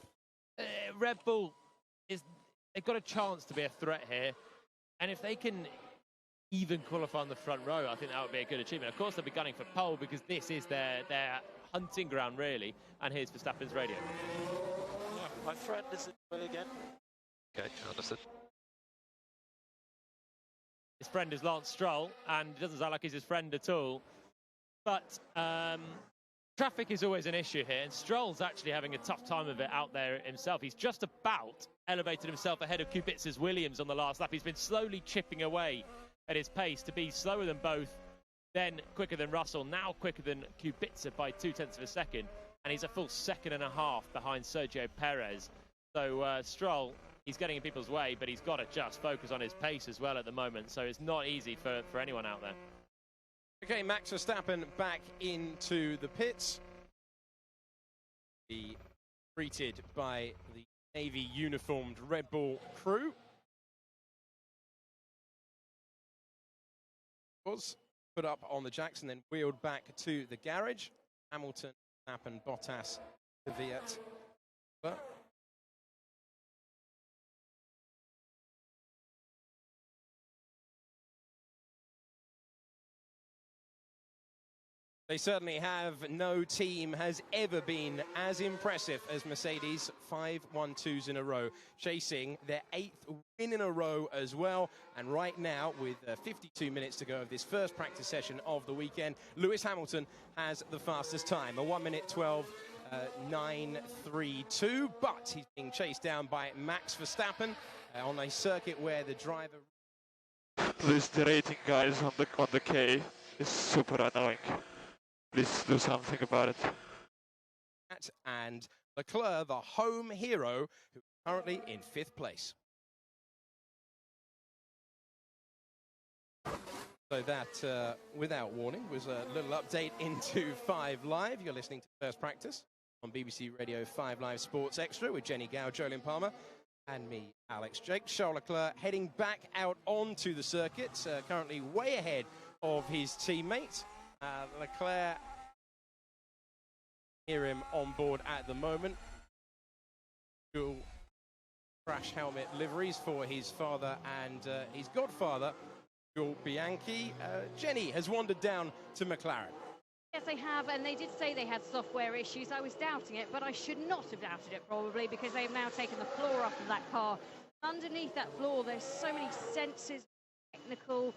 Red Bull is they've got a chance to be a threat here. And if they can even qualify on the front row, I think that would be a good achievement. Of course, they'll be gunning for pole because this is their hunting ground, really. And here's Verstappen's radio. Yeah, my friend is in the way again. Okay, understood. His friend is Lance Stroll, and it doesn't sound like he's his friend at all. But traffic is always an issue here, and Stroll's actually having a tough time of it out there himself. He's just about elevated himself ahead of Kubica's Williams on the last lap. He's been slowly chipping away at his pace to be slower than both, then quicker than Russell, now quicker than Kubica by 0.2 of a second, and he's a full second and a half behind Sergio Perez. So Stroll, he's getting in people's way, but he's got to just focus on his pace as well at the moment, so it's not easy for anyone out there. Okay, Max Verstappen back into the pits. Be greeted by the Navy uniformed Red Bull crew. Was put up on the jacks and then wheeled back to the garage. Hamilton, Verstappen, Bottas, Kvyat. They certainly have. No team has ever been as impressive as Mercedes. 5 1-2s in a row, chasing their 8th win in a row as well. And right now, with 52 minutes to go of this first practice session of the weekend, Lewis Hamilton has the fastest time, a 1:12.932. But he's being chased down by Max Verstappen on a circuit where the driver... This derating, guys, on the K is super annoying. Please do something about it. And Leclerc, the home hero, who is currently in 5th place. So that, without warning, was a little update into 5 Live. You're listening to First Practice on BBC Radio 5 Live Sports Extra with Jenny Gow, Jolyn Palmer, and me, Alex Jake. Charles Leclerc heading back out onto the circuit, currently way ahead of his teammate. Leclerc, hear him on board at the moment. Dual crash helmet liveries for his father and his godfather, Jules Bianchi. Jenny has wandered down to McLaren. Yes, they have, and they did say they had software issues. I was doubting it, but I should not have doubted it probably, because they've now taken the floor off of that car. Underneath that floor, there's so many sensors, technical,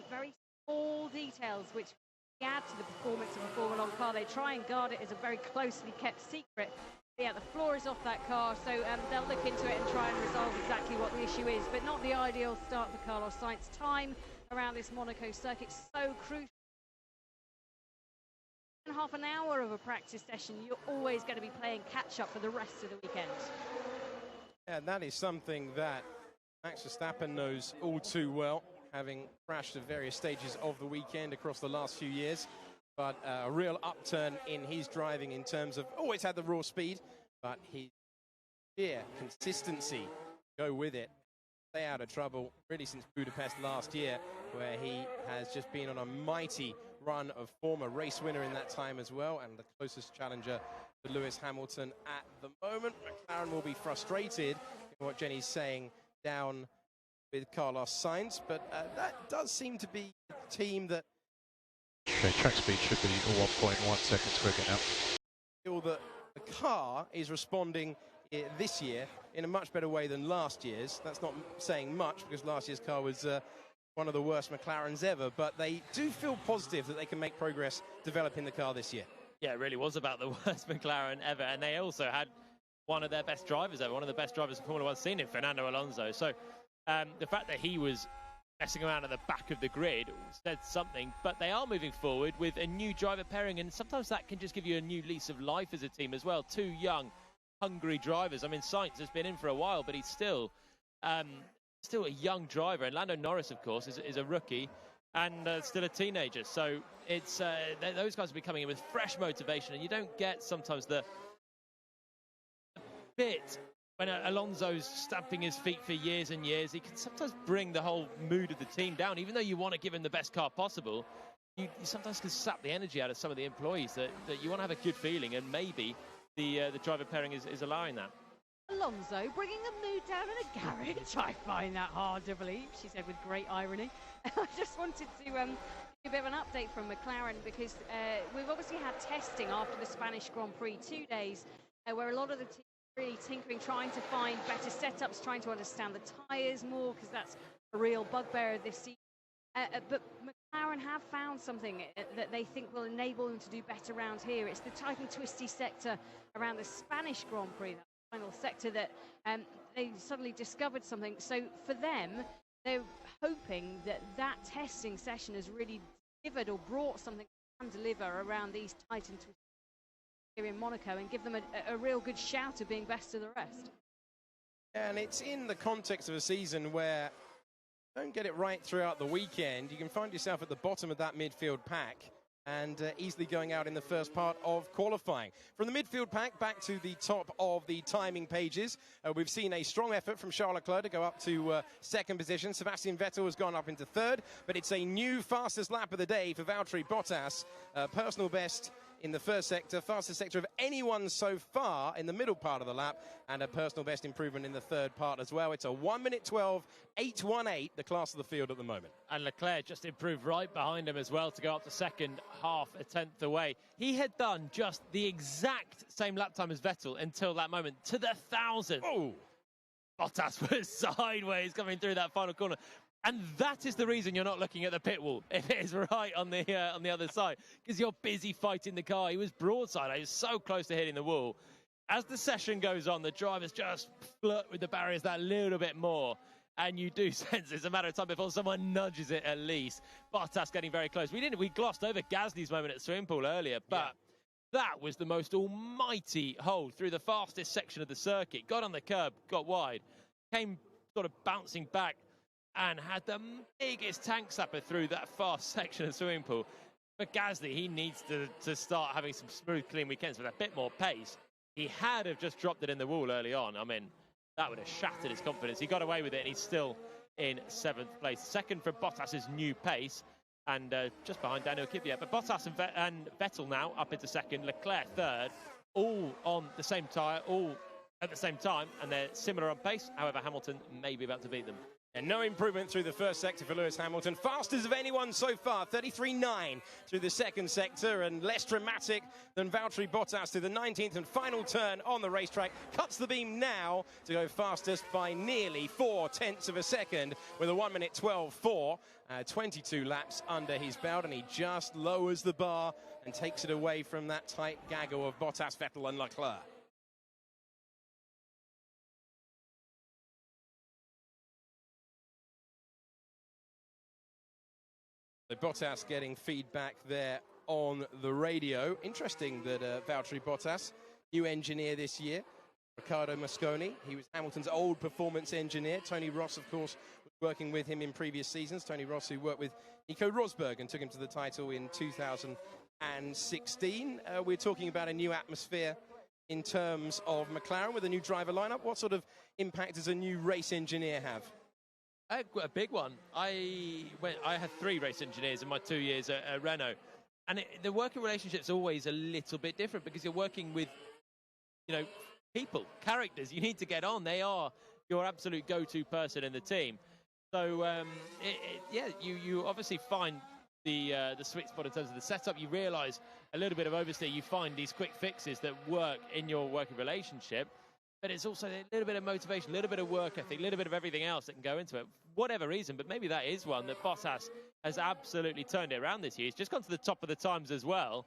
very small details which add to the performance of a Formula 1 car. They try and guard it as a very closely kept secret. But yeah, the floor is off that car, so they'll look into it and try and resolve exactly what the issue is. But not the ideal start for Carlos Sainz. Time around this Monaco circuit so crucial. In half an hour of a practice session, you're always going to be playing catch-up for the rest of the weekend. Yeah, that is something that Max Verstappen knows all too well, having crashed at various stages of the weekend across the last few years. But a real upturn in his driving in terms of always had the raw speed, but his sheer consistency, go with it, stay out of trouble really since Budapest last year, where he has just been on a mighty run of form, a race winner in that time as well, and the closest challenger to Lewis Hamilton at the moment. McLaren will be frustrated in what Jenny's saying down with Carlos Sainz, but that does seem to be a team that... Okay, track speed should be 1.1 seconds quicker now. Feel that the car is responding this year in a much better way than last year's. That's not saying much, because last year's car was one of the worst McLarens ever, but they do feel positive that they can make progress developing the car this year. Yeah, it really was about the worst McLaren ever, and they also had one of their best drivers ever, one of the best drivers in Formula 1 seen in Fernando Alonso. So the fact that he was messing around at the back of the grid said something, but they are moving forward with a new driver pairing, and sometimes that can just give you a new lease of life as a team as well. 2 young, hungry drivers. I mean, Sainz has been in for a while, but he's still a young driver, and Lando Norris, of course, is a rookie and still a teenager. So it's those guys will be coming in with fresh motivation, and you don't get sometimes the bit when Alonso's stamping his feet for years and years. He can sometimes bring the whole mood of the team down. Even though you want to give him the best car possible, you sometimes can sap the energy out of some of the employees that you want to have a good feeling, and maybe the driver pairing is allowing that. Alonso bringing the mood sit down in a garage. I find that hard to believe, she said with great irony. I just wanted to give a bit of an update from McLaren because we've obviously had testing after the Spanish Grand Prix, 2 days, where a lot of the teams really tinkering, trying to find better setups, trying to understand the tyres more, because that's a real bugbear of this season. But McLaren have found something that they think will enable them to do better around here. It's the tight and twisty sector around the Spanish Grand Prix, that final sector that they suddenly discovered something. So for them, they're hoping that that testing session has really delivered or brought something they can deliver around these tight and twisty here in Monaco and give them a real good shout of being best of the rest. And it's in the context of a season where don't get it right throughout the weekend, you can find yourself at the bottom of that midfield pack and easily going out in the first part of qualifying. From the midfield pack back to the top of the timing pages, we've seen a strong effort from Charles Leclerc to go up to second position. Sebastian Vettel has gone up into third, but it's a new fastest lap of the day for Valtteri Bottas. Personal best in the first sector, fastest sector of anyone so far in the middle part of the lap, and a personal best improvement in the third part as well. It's a 1 minute 12.818, the class of the field at the moment. And Leclerc just improved right behind him as well to go up to second, half a tenth away. He had done just the exact same lap time as Vettel until that moment, to the 1,000th. Oh! Bottas was sideways coming through that final corner. And that is the reason you're not looking at the pit wall if it is right on the other side, because you're busy fighting the car. He was broadside. He was so close to hitting the wall. As the session goes on, the drivers just flirt with the barriers that little bit more. And you do sense it's a matter of time before someone nudges it at least. Bottas getting very close. We glossed over Gasly's moment at swimming pool earlier, but that was the most almighty hold through the fastest section of the circuit. Got on the curb, got wide, came sort of bouncing back, and had the biggest tank slapper through that fast section of swimming pool. But Gasly, he needs to start having some smooth, clean weekends with a bit more pace. He had have just dropped it in the wall early on. I mean, that would have shattered his confidence. He got away with it, and he's still in 7th place. Second for Bottas's new pace, and just behind Daniel Kvyat. But Bottas and Vettel now up into second, Leclerc third, all on the same tyre, all at the same time, and they're similar on pace. However, Hamilton may be about to beat them. And no improvement through the first sector for Lewis Hamilton. Fastest of anyone so far, 33.9 through the second sector, and less dramatic than Valtteri Bottas to the 19th and final turn on the racetrack. Cuts the beam now to go fastest by nearly 0.4 of a second with a 1 minute 12.4, 22 laps under his belt, and he just lowers the bar and takes it away from that tight gaggle of Bottas, Vettel and Leclerc. Bottas getting feedback there on the radio. Interesting that Valtteri Bottas, new engineer this year, Riccardo Mosconi. He was Hamilton's old performance engineer. Tony Ross, of course, was working with him in previous seasons. Tony Ross, who worked with Nico Rosberg and took him to the title in 2016. We're talking about a new atmosphere in terms of McLaren with a new driver lineup. What sort of impact does a new race engineer have? A big one. I had 3 race engineers in my 2 years at Renault, and the working relationship's always a little bit different because you're working with, people, characters. You need to get on. They are your absolute go-to person in the team. So you obviously find the sweet spot in terms of the setup. You realise a little bit of oversteer. You find these quick fixes that work in your working relationship. But it's also a little bit of motivation, a little bit of work ethic, a little bit of everything else that can go into it. Whatever reason, but maybe that is one that Bottas has absolutely turned it around this year. He's just gone to the top of the times as well.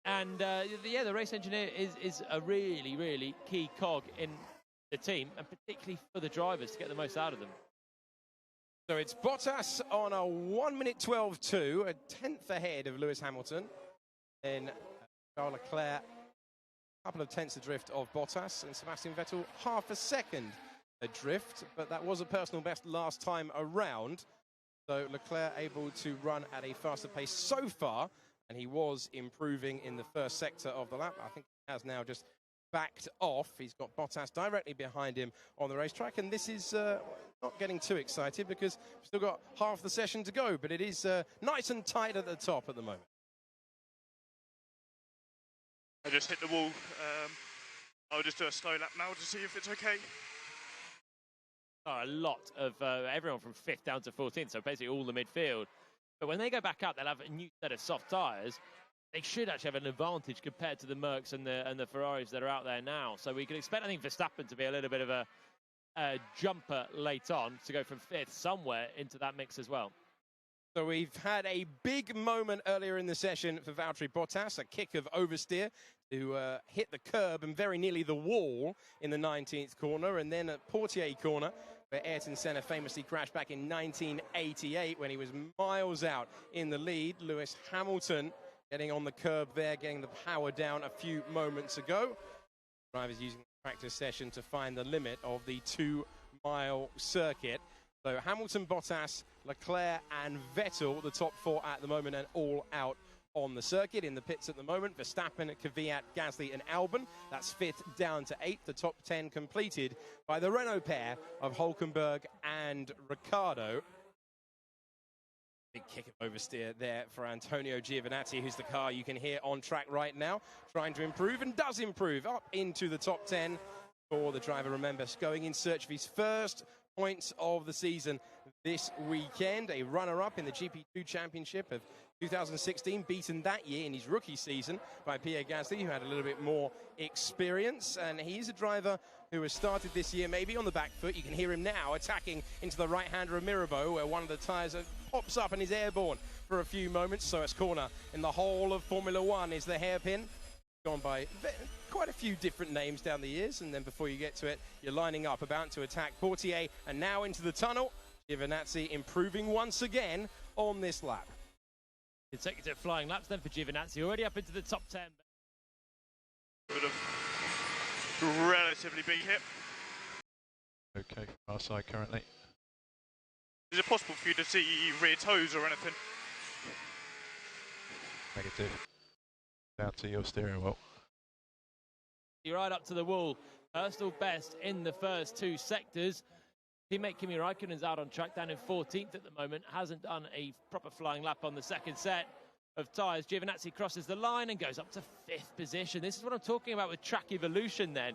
And, the race engineer is a really, really key cog in the team, and particularly for the drivers to get the most out of them. So it's Bottas on a 1 minute 12.2, a tenth ahead of Lewis Hamilton. Then Charles Leclerc, couple of tenths adrift of Bottas, and Sebastian Vettel half a second adrift, but that was a personal best last time around. So Leclerc able to run at a faster pace so far, and he was improving in the first sector of the lap. I think he has now just backed off. He's got Bottas directly behind him on the racetrack, and this is not getting too excited because we've still got half the session to go, but it is nice and tight at the top at the moment. I just hit the wall. I'll just do a slow lap now to see if it's okay. a lot of everyone from 5th down to 14th, so basically all the midfield. But when they go back up, they'll have a new set of soft tyres. They should actually have an advantage compared to the Mercs and the Ferraris that are out there now. So we can expect, I think, Verstappen to be a little bit of a jumper late on to go from 5th somewhere into that mix as well. So we've had a big moment earlier in the session for Valtteri Bottas, a kick of oversteer to hit the curb and very nearly the wall in the 19th corner, and then at Portier corner, where Ayrton Senna famously crashed back in 1988 when he was miles out in the lead. Lewis Hamilton getting on the curb there, getting the power down a few moments ago. Drivers using the practice session to find the limit of the 2-mile circuit. So Hamilton, Bottas, Leclerc and Vettel, the top 4 at the moment, and all out on the circuit. In the pits at the moment, Verstappen, Kvyat, Gasly and Albon. That's 5th down to 8th. The top 10 completed by the Renault pair of Hülkenberg and Ricciardo. Big kick of oversteer there for Antonio Giovinazzi, who's the car you can hear on track right now, trying to improve and does improve up into the top 10 for the driver. Remember, going in search of his first points of the season this weekend. A runner-up in the GP2 Championship of 2016, beaten that year in his rookie season by Pierre Gasly, who had a little bit more experience. And he's a driver who has started this year maybe on the back foot. You can hear him now attacking into the right-hander of Mirabeau, where one of the tyres pops up and is airborne for a few moments. So it's corner in the whole of Formula One is the hairpin. Gone by quite a few different names down the years, and then before you get to it, you're lining up, about to attack Portier, and now into the tunnel. Giovinazzi improving once again on this lap. Consecutive flying laps then for Giovinazzi, already up into the top 10. Bit of relatively big hit. Okay, from our side currently. Is it possible for you to see rear toes or anything? Negative. Down to your steering wheel. You're right up to the wall. Personal best in the first 2 sectors. Teammate Kimi Raikkonen's out on track, down in 14th at the moment. Hasn't done a proper flying lap on the second set of tyres. Giovinazzi crosses the line and goes up to 5th position. This is what I'm talking about with track evolution then.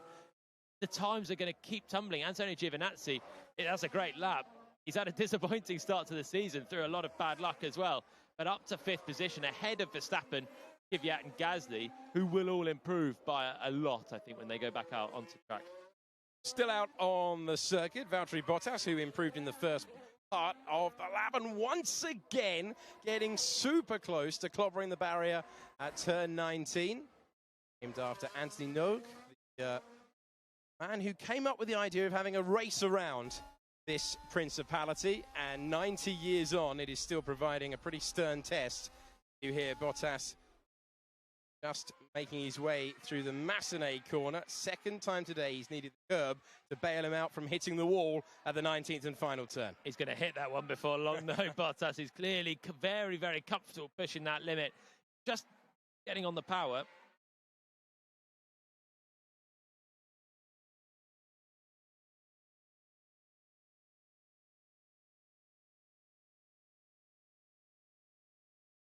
The times are going to keep tumbling. Antonio Giovinazzi, that's a great lap. He's had a disappointing start to the season through a lot of bad luck as well. But up to 5th position, ahead of Verstappen, Kvyat and Gasly, who will all improve by a lot, I think, when they go back out onto track. Still out on the circuit, Valtteri Bottas, who improved in the first part of the lap, and once again getting super close to clobbering the barrier at turn 19. Named after Anthony Nogue, the man who came up with the idea of having a race around this principality, and 90 years on, it is still providing a pretty stern test. You hear Bottas just making his way through the Massenet corner. Second time today he's needed the curb to bail him out from hitting the wall at the 19th and final turn. He's going to hit that one before long, though. Bottas is clearly very, very comfortable pushing that limit. Just getting on the power.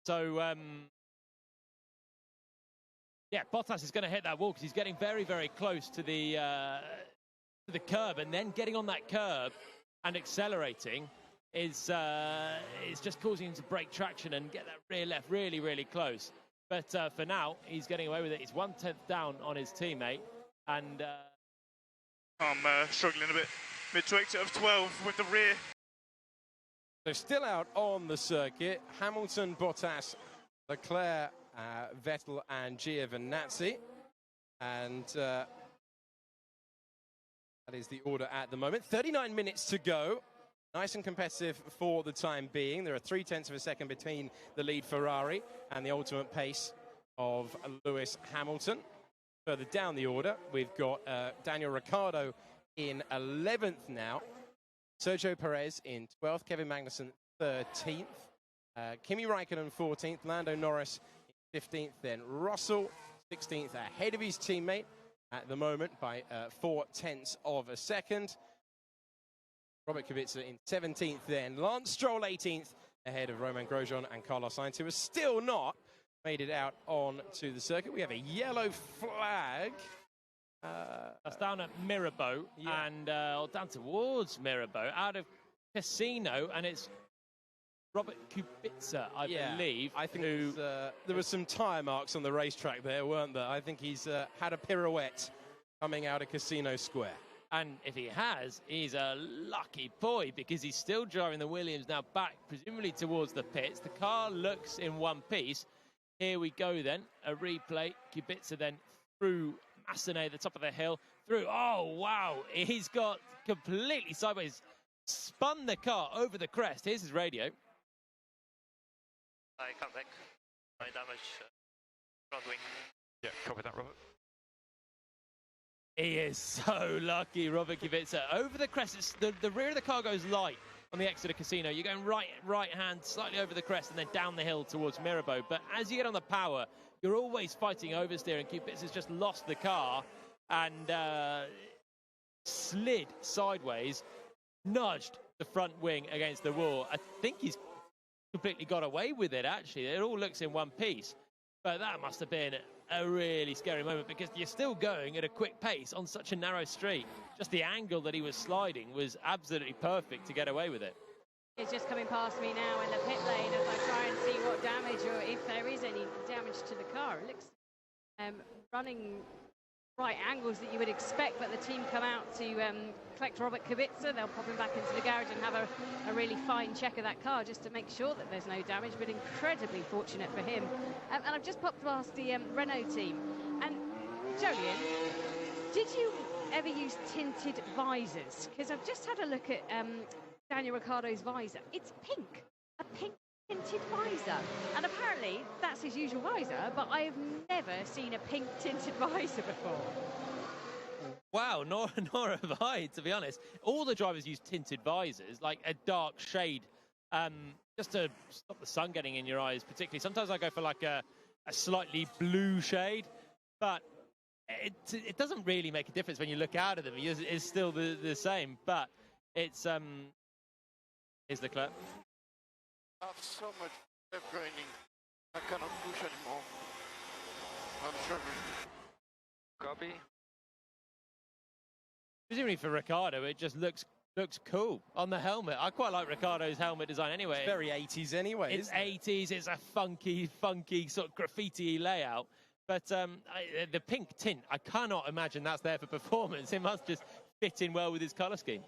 So, yeah, Bottas is going to hit that wall because he's getting very, very close to the curb, and then getting on that curb and accelerating is just causing him to break traction and get that rear left really, really close. But for now, he's getting away with it. He's 1/10 down on his teammate, and I'm struggling a bit. Mid to exit of 12 with the rear. So still out on the circuit, Hamilton, Bottas, Leclerc, Vettel and Giovinazzi, and that is the order at the moment. 39 minutes to go. Nice and competitive for the time being. There are 0.3 of a second between the lead Ferrari and the ultimate pace of Lewis Hamilton. Further down the order, we've got Daniel Ricciardo in 11th now, Sergio Perez in 12th, Kevin Magnussen 13th, Kimi Raikkonen 14th, Lando Norris 15th, then Russell 16th, ahead of his teammate at the moment by 0.4 of a second. Robert Kubica in 17th then, Lance Stroll 18th, ahead of Romain Grosjean and Carlos Sainz, who has still not made it out on to the circuit. We have a yellow flag That's down at Mirabeau and down towards Mirabeau, out of Casino, and it's Robert Kubica, I believe. I think there were some tyre marks on the racetrack there, weren't there? I think he's had a pirouette coming out of Casino Square. And if he has, he's a lucky boy because he's still driving the Williams now back, presumably towards the pits. The car looks in one piece. Here we go then, a replay. Kubica then through Massenet, the top of the hill, through. Oh, wow, he's got completely sideways, spun the car over the crest. Here's his radio. I come back. I damage front wing. Yeah, copy that, Robert. He is so lucky, Robert Kubica. Over the crest, it's the rear of the car goes light on the exit of Casino. You're going right hand, slightly over the crest, and then down the hill towards Mirabeau. But as you get on the power, you're always fighting oversteer, and Kubica's just lost the car and slid sideways, nudged the front wing against the wall. I think he's completely got away with it, actually. It all looks in one piece. But that must have been a really scary moment because you're still going at a quick pace on such a narrow street. Just the angle that he was sliding was absolutely perfect to get away with it. He's just coming past me now in the pit lane as I try and see what damage or if there is any damage to the car. It looks running right angles that you would expect, but the team come out to collect Robert Kubica. They'll pop him back into the garage and have a really fine check of that car just to make sure that there's no damage, but incredibly fortunate for him. And I've just popped past the Renault team. And Jolien, did you ever use tinted visors? Because I've just had a look at Daniel Ricciardo's visor. It's pink, a pink tinted visor, and apparently that's his usual visor, but I have never seen a pink tinted visor before. Wow, nor have I, to be honest. All the drivers use tinted visors, like a dark shade, just to stop the sun getting in your eyes, particularly. Sometimes I go for like a slightly blue shade, but it doesn't really make a difference when you look out at them. It's still the same, but it's here's the clip. I have so much left grinding, I cannot push anymore. I'm struggling. Copy. Presumably for Ricciardo, it just looks cool on the helmet. I quite like Ricciardo's helmet design anyway. It's very 80s anyway. It's 80s. It's a funky sort of graffiti layout. But the pink tint, I cannot imagine that's there for performance. It must just fit in well with his colour scheme.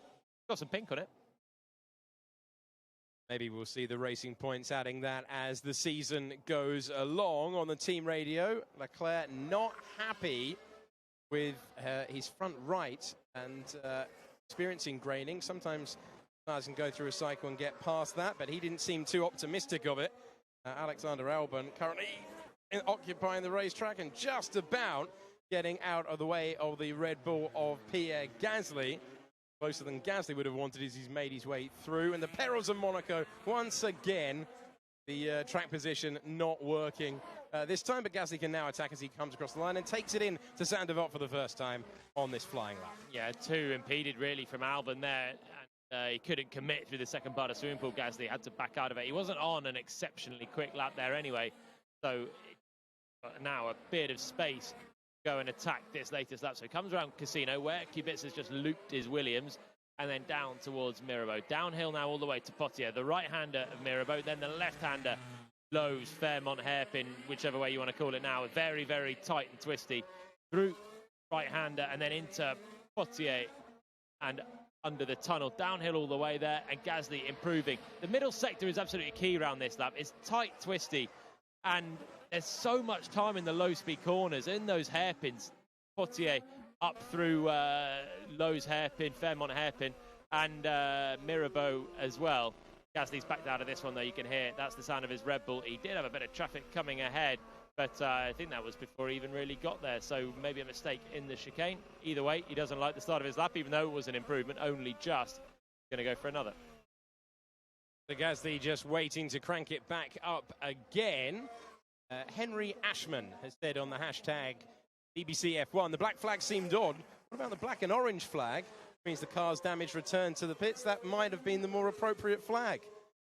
Got some pink on it. Maybe we'll see the Racing Points adding that as the season goes along. On the team radio, Leclerc not happy with his front right and experiencing graining. Sometimes cars can go through a cycle and get past that, but he didn't seem too optimistic of it. Alexander Albon currently occupying the racetrack and just about getting out of the way of the Red Bull of Pierre Gasly. Closer than Gasly would have wanted as he's made his way through. And the perils of Monaco, once again, the track position not working this time. But Gasly can now attack as he comes across the line and takes it in to Saint-Devote for the first time on this flying lap. Yeah, two impeded really from Albon there. And he couldn't commit through the second part of swimming pool. Gasly had to back out of it. He wasn't on an exceptionally quick lap there anyway. So now a bit of space go and attack this latest lap. So he comes around Casino where Kubica's just looped his Williams and then down towards Mirabeau. Downhill now all the way to Potier, the right-hander of Mirabeau, then the left-hander, Lowe's, Fairmont, hairpin, whichever way you want to call it now. Very, very tight and twisty. Through right-hander and then into Potier and under the tunnel. Downhill all the way there and Gasly improving. The middle sector is absolutely key around this lap. It's tight, twisty, and there's so much time in the low-speed corners, in those hairpins. Potier up through Lowe's hairpin, Fairmont hairpin, and Mirabeau as well. Gasly's backed out of this one, though. You can hear that's the sound of his Red Bull. He did have a bit of traffic coming ahead, but I think that was before he even really got there. So maybe a mistake in the chicane. Either way, he doesn't like the start of his lap, even though it was an improvement, only just. Going to go for another. The Gasly just waiting to crank it back up again. Henry Ashman has said on the hashtag BBC F1, the black flag seemed odd. What about the black and orange flag? Means the car's damage returned to the pits. That might have been the more appropriate flag.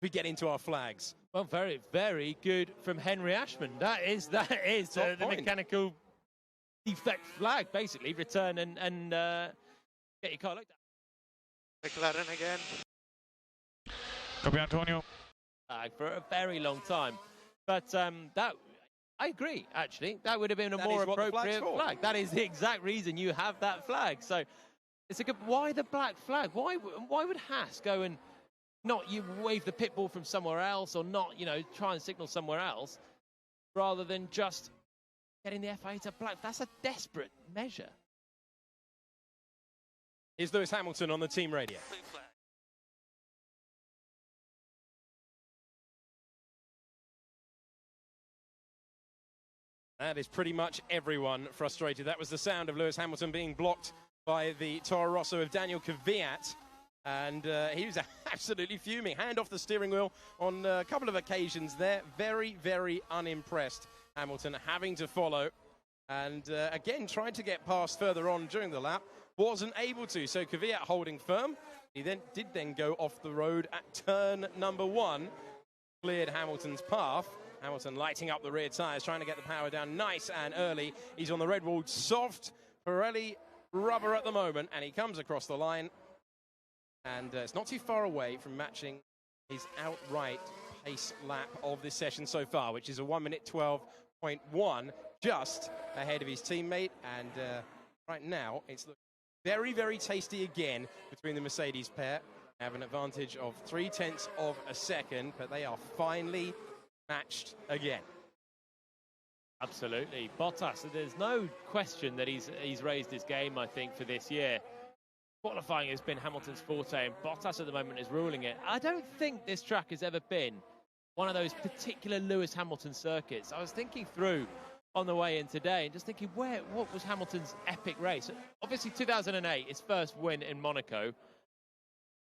We get into our flags. Well, very, very good from Henry Ashman. That is the mechanical defect flag, basically. Return and get your car looked at. McLaren again. Copy, Antonio. For a very long time. But that, I agree, actually. That would have been a more appropriate flag. That is the exact reason you have that flag. So it's a good, why the black flag? Why would Haas go and not you wave the pit ball from somewhere else, or not, you know, try and signal somewhere else, rather than just getting the FIA to black? That's a desperate measure. Here's Lewis Hamilton on the team radio. That is pretty much everyone frustrated. That was the sound of Lewis Hamilton being blocked by the Toro Rosso of Daniel Kvyat. And he was absolutely fuming. Hand off the steering wheel on a couple of occasions there. Very, very unimpressed. Hamilton having to follow. And again, tried to get past further on during the lap. Wasn't able to. So Kvyat holding firm. He did then go off the road at turn number 1. Cleared Hamilton's path. Hamilton lighting up the rear tyres, trying to get the power down nice and early. He's on the red wall, soft. Pirelli rubber at the moment, and he comes across the line. And it's not too far away from matching his outright pace lap of this session so far, which is a 1:12.1, just ahead of his teammate. And right now, it's looking very, very tasty again between the Mercedes pair. They have an advantage of 0.3 of a second, but they are finally matched again. Absolutely. Bottas, there's no question that he's raised his game, I think, for this year. Qualifying has been Hamilton's forte, and Bottas at the moment is ruling it. I don't think this track has ever been one of those particular Lewis Hamilton circuits. I was thinking through on the way in today and just thinking, what was Hamilton's epic race? Obviously 2008, his first win in Monaco.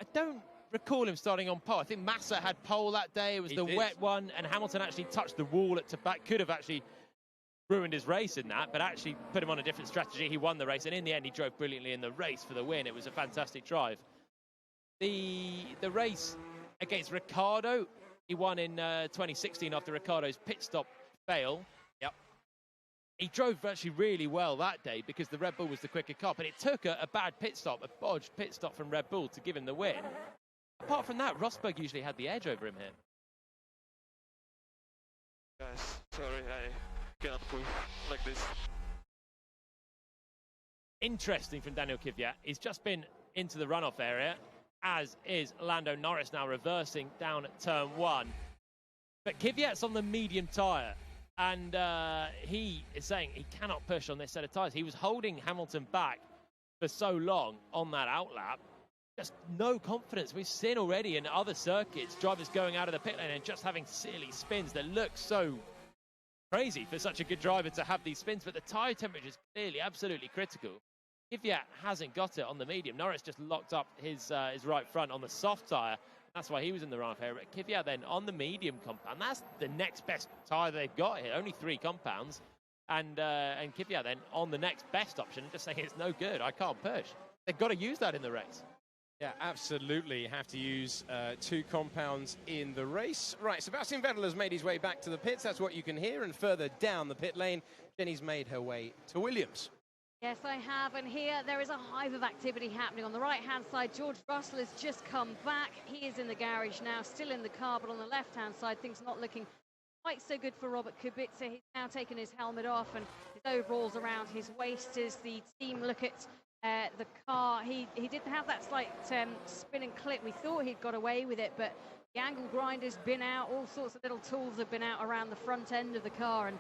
I don't recall him starting on pole. I think Massa had pole that day. It was the wet one, and Hamilton actually touched the wall at Tabac. Could have actually ruined his race in that, but actually put him on a different strategy. He won the race, and in the end, he drove brilliantly in the race for the win. It was a fantastic drive. The race against Ricciardo, he won in 2016 after Ricciardo's pit stop fail. Yep. He drove actually really well that day because the Red Bull was the quicker car, but it took a bad pit stop, a bodged pit stop from Red Bull to give him the win. Apart from that, Rosberg usually had the edge over him here. Guys, sorry, I cannot move like this. Interesting from Daniel Kvyat. He's just been into the runoff area, as is Lando Norris now reversing down at turn 1. But Kvyat's on the medium tyre, and he is saying he cannot push on this set of tyres. He was holding Hamilton back for so long on that outlap. Just no confidence. We've seen already in other circuits drivers going out of the pit lane and just having silly spins that look so crazy for such a good driver to have these spins, but the tyre temperature is clearly absolutely critical. Kvyat hasn't got it on the medium. Norris just locked up his right front on the soft tyre. That's why he was in the runoff area. But Kvyat then on the medium compound. That's the next best tyre they've got here. Only 3 compounds. And Kvyat then on the next best option, just saying it's no good. I can't push. They've got to use that in the race. Yeah, absolutely. Have to use 2 compounds in the race. Right, Sebastian Vettel has made his way back to the pits. That's what you can hear. And further down the pit lane, Jenny's made her way to Williams. Yes, I have. And here there is a hive of activity happening. On the right-hand side, George Russell has just come back. He is in the garage now, still in the car. But on the left-hand side, things not looking quite so good for Robert Kubica. He's now taken his helmet off and his overalls around his waist as the team look at the car. He did have that slight spin and clip. We thought he'd got away with it, but the angle grinder's been out. All sorts of little tools have been out around the front end of the car, and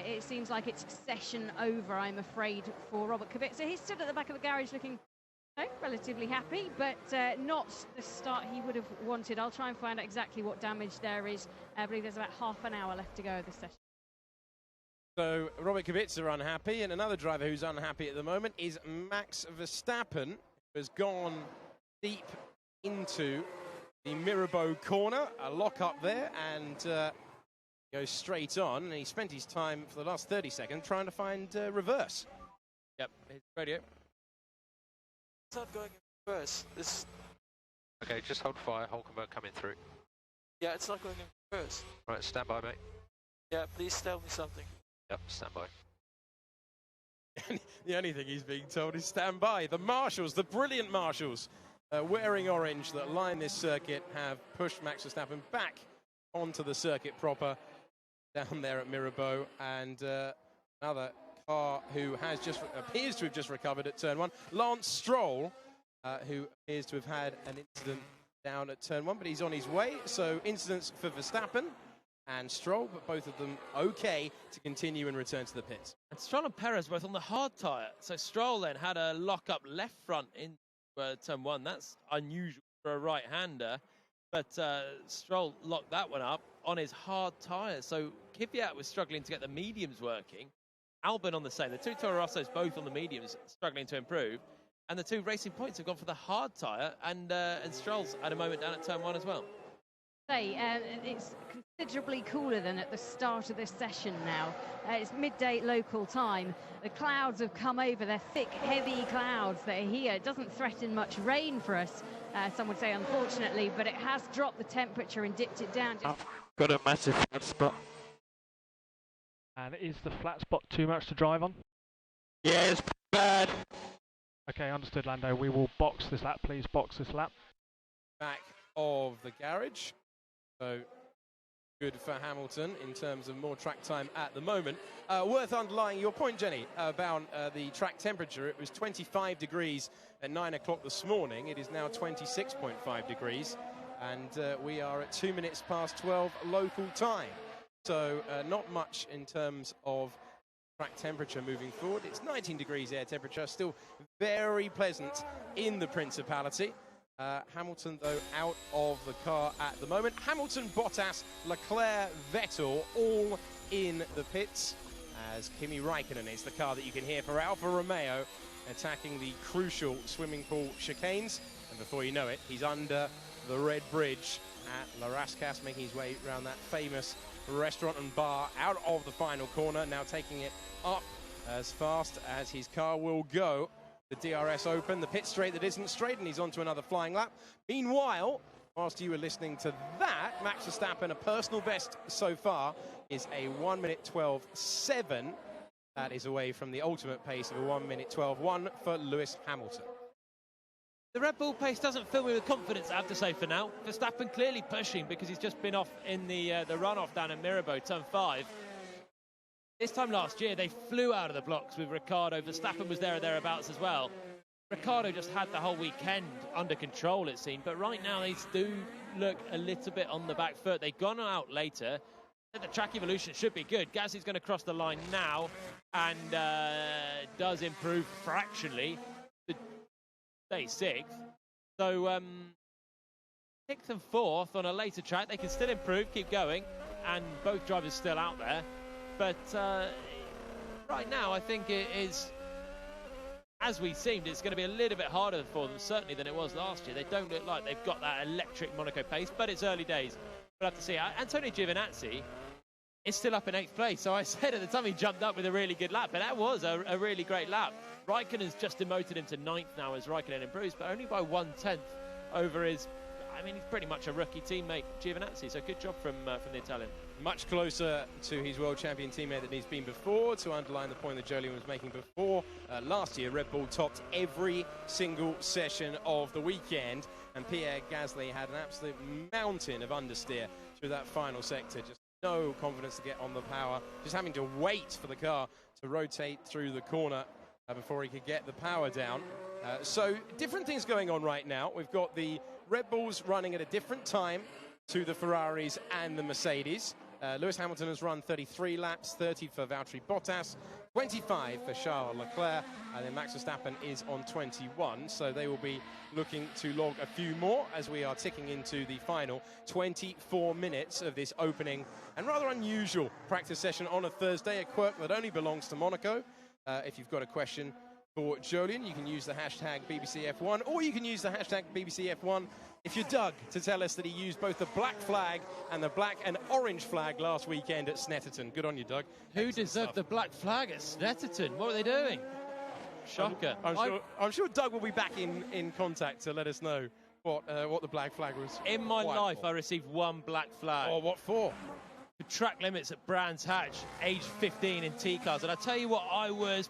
it seems like it's session over, I'm afraid, for Robert Kubica. So he stood at the back of the garage looking relatively happy, but not the start he would have wanted. I'll try and find out exactly what damage there is. I believe there's about half an hour left to go of this session. So Robert Kubica unhappy, and another driver who's unhappy at the moment is Max Verstappen, who has gone deep into the Mirabeau corner, a lock up there, and goes straight on. And he spent his time for the last 30 seconds trying to find reverse. Yep, his radio. It's not going in reverse. This. Okay, just hold fire. Hulkenberg coming through. Yeah, it's not going in reverse. Right, stand by, mate. Yeah, please tell me something. Yep, stand by. The only thing he's being told is stand by. The marshals, the brilliant marshals, wearing orange that line this circuit, have pushed Max Verstappen back onto the circuit proper down there at Mirabeau. And another car who appears to have just recovered at turn 1, Lance Stroll, who appears to have had an incident down at turn 1, but he's on his way. So incidents for Verstappen and Stroll, but both of them okay to continue and return to the pits. And Stroll and Perez both on the hard tyre. So Stroll then had a lock-up left front in turn 1. That's unusual for a right-hander. But Stroll locked that one up on his hard tyres. So Kvyat was struggling to get the mediums working. Albon on the same. The two Toro Rossos both on the mediums, struggling to improve. And the two Racing Points have gone for the hard tyre. And Stroll's had a moment down at turn 1 as well. It's considerably cooler than at the start of this session now. It's midday local time. The clouds have come over. They're thick, heavy clouds that are here. It doesn't threaten much rain for us, some would say, unfortunately, but it has dropped the temperature and dipped it down. I've got a massive flat spot. And is the flat spot too much to drive on? Yeah, it's bad. Okay, understood, Lando. We will box this lap, please. Box this lap. Back of the garage. So good for Hamilton in terms of more track time at the moment. Worth underlying your point, Jenny, about the track temperature. It was 25 degrees at 9 o'clock this morning. It is now 26.5 degrees. And we are at 2 minutes past 12 local time. So not much in terms of track temperature moving forward. It's 19 degrees air temperature, still very pleasant in the Principality. Hamilton, though, out of the car at the moment. Hamilton, Bottas, Leclerc, Vettel, all in the pits, as Kimi Raikkonen is the car that you can hear for Alfa Romeo, attacking the crucial swimming pool chicanes. And before you know it, he's under the red bridge at La Rascasse, making his way around that famous restaurant and bar out of the final corner, now taking it up as fast as his car will go. The DRS Open, the pit straight that isn't straight, and he's on to another flying lap. Meanwhile, whilst you were listening to that, Max Verstappen, a personal best so far, is a 1 minute 12.7. That is away from the ultimate pace of a 1 minute 12.1 for Lewis Hamilton. The Red Bull pace doesn't fill me with confidence, I have to say, for now. Verstappen clearly pushing because he's just been off in the runoff down at Mirabeau, turn 5. This time last year, they flew out of the blocks with Ricciardo. Verstappen was there or thereabouts as well. Ricciardo just had the whole weekend under control, it seemed. But right now, they do look a little bit on the back foot. They've gone out later. The track evolution should be good. Gasly's going to cross the line now and does improve fractionally to stay 6th. So 6th and 4th on a later track. They can still improve, keep going. And both drivers still out there. But right now, I think it is, as we seemed, it's going to be a little bit harder for them, certainly, than it was last year. They don't look like they've got that electric Monaco pace, but it's early days. We'll have to see. Antonio Giovinazzi is still up in 8th place. So I said at the time he jumped up with a really good lap, but that was a really great lap. Raikkonen's just demoted him to 9th now as Raikkonen improves, but only by 1/10 over his, I mean, he's pretty much a rookie teammate, Giovinazzi. So good job from the Italian. Much closer to his world champion teammate than he's been before, to underline the point that Jolyon was making before. Last year, Red Bull topped every single session of the weekend, and Pierre Gasly had an absolute mountain of understeer through that final sector. Just no confidence to get on the power, just having to wait for the car to rotate through the corner before he could get the power down. So different things going on right now. We've got the Red Bulls running at a different time to the Ferraris and the Mercedes. Lewis Hamilton has run 33 laps, 30 for Valtteri Bottas, 25 for Charles Leclerc, and then Max Verstappen is on 21. So they will be looking to log a few more as we are ticking into the final 24 minutes of this opening and rather unusual practice session on a Thursday, a quirk that only belongs to Monaco. If you've got a question for Jolyon, you can use the hashtag BBCF1, or you can use the hashtag BBCF1 if you're Doug, to tell us that he used both the black flag and the black and orange flag last weekend at Snetterton. Good on you, Doug. Who deserved the black flag at Snetterton? What were they doing? Shocker. I'm sure Doug will be back in contact to let us know what the black flag was. In my life, I received one black flag. Oh, what for? For track limits at Brands Hatch, age 15 in T-cars. And I tell you what, I was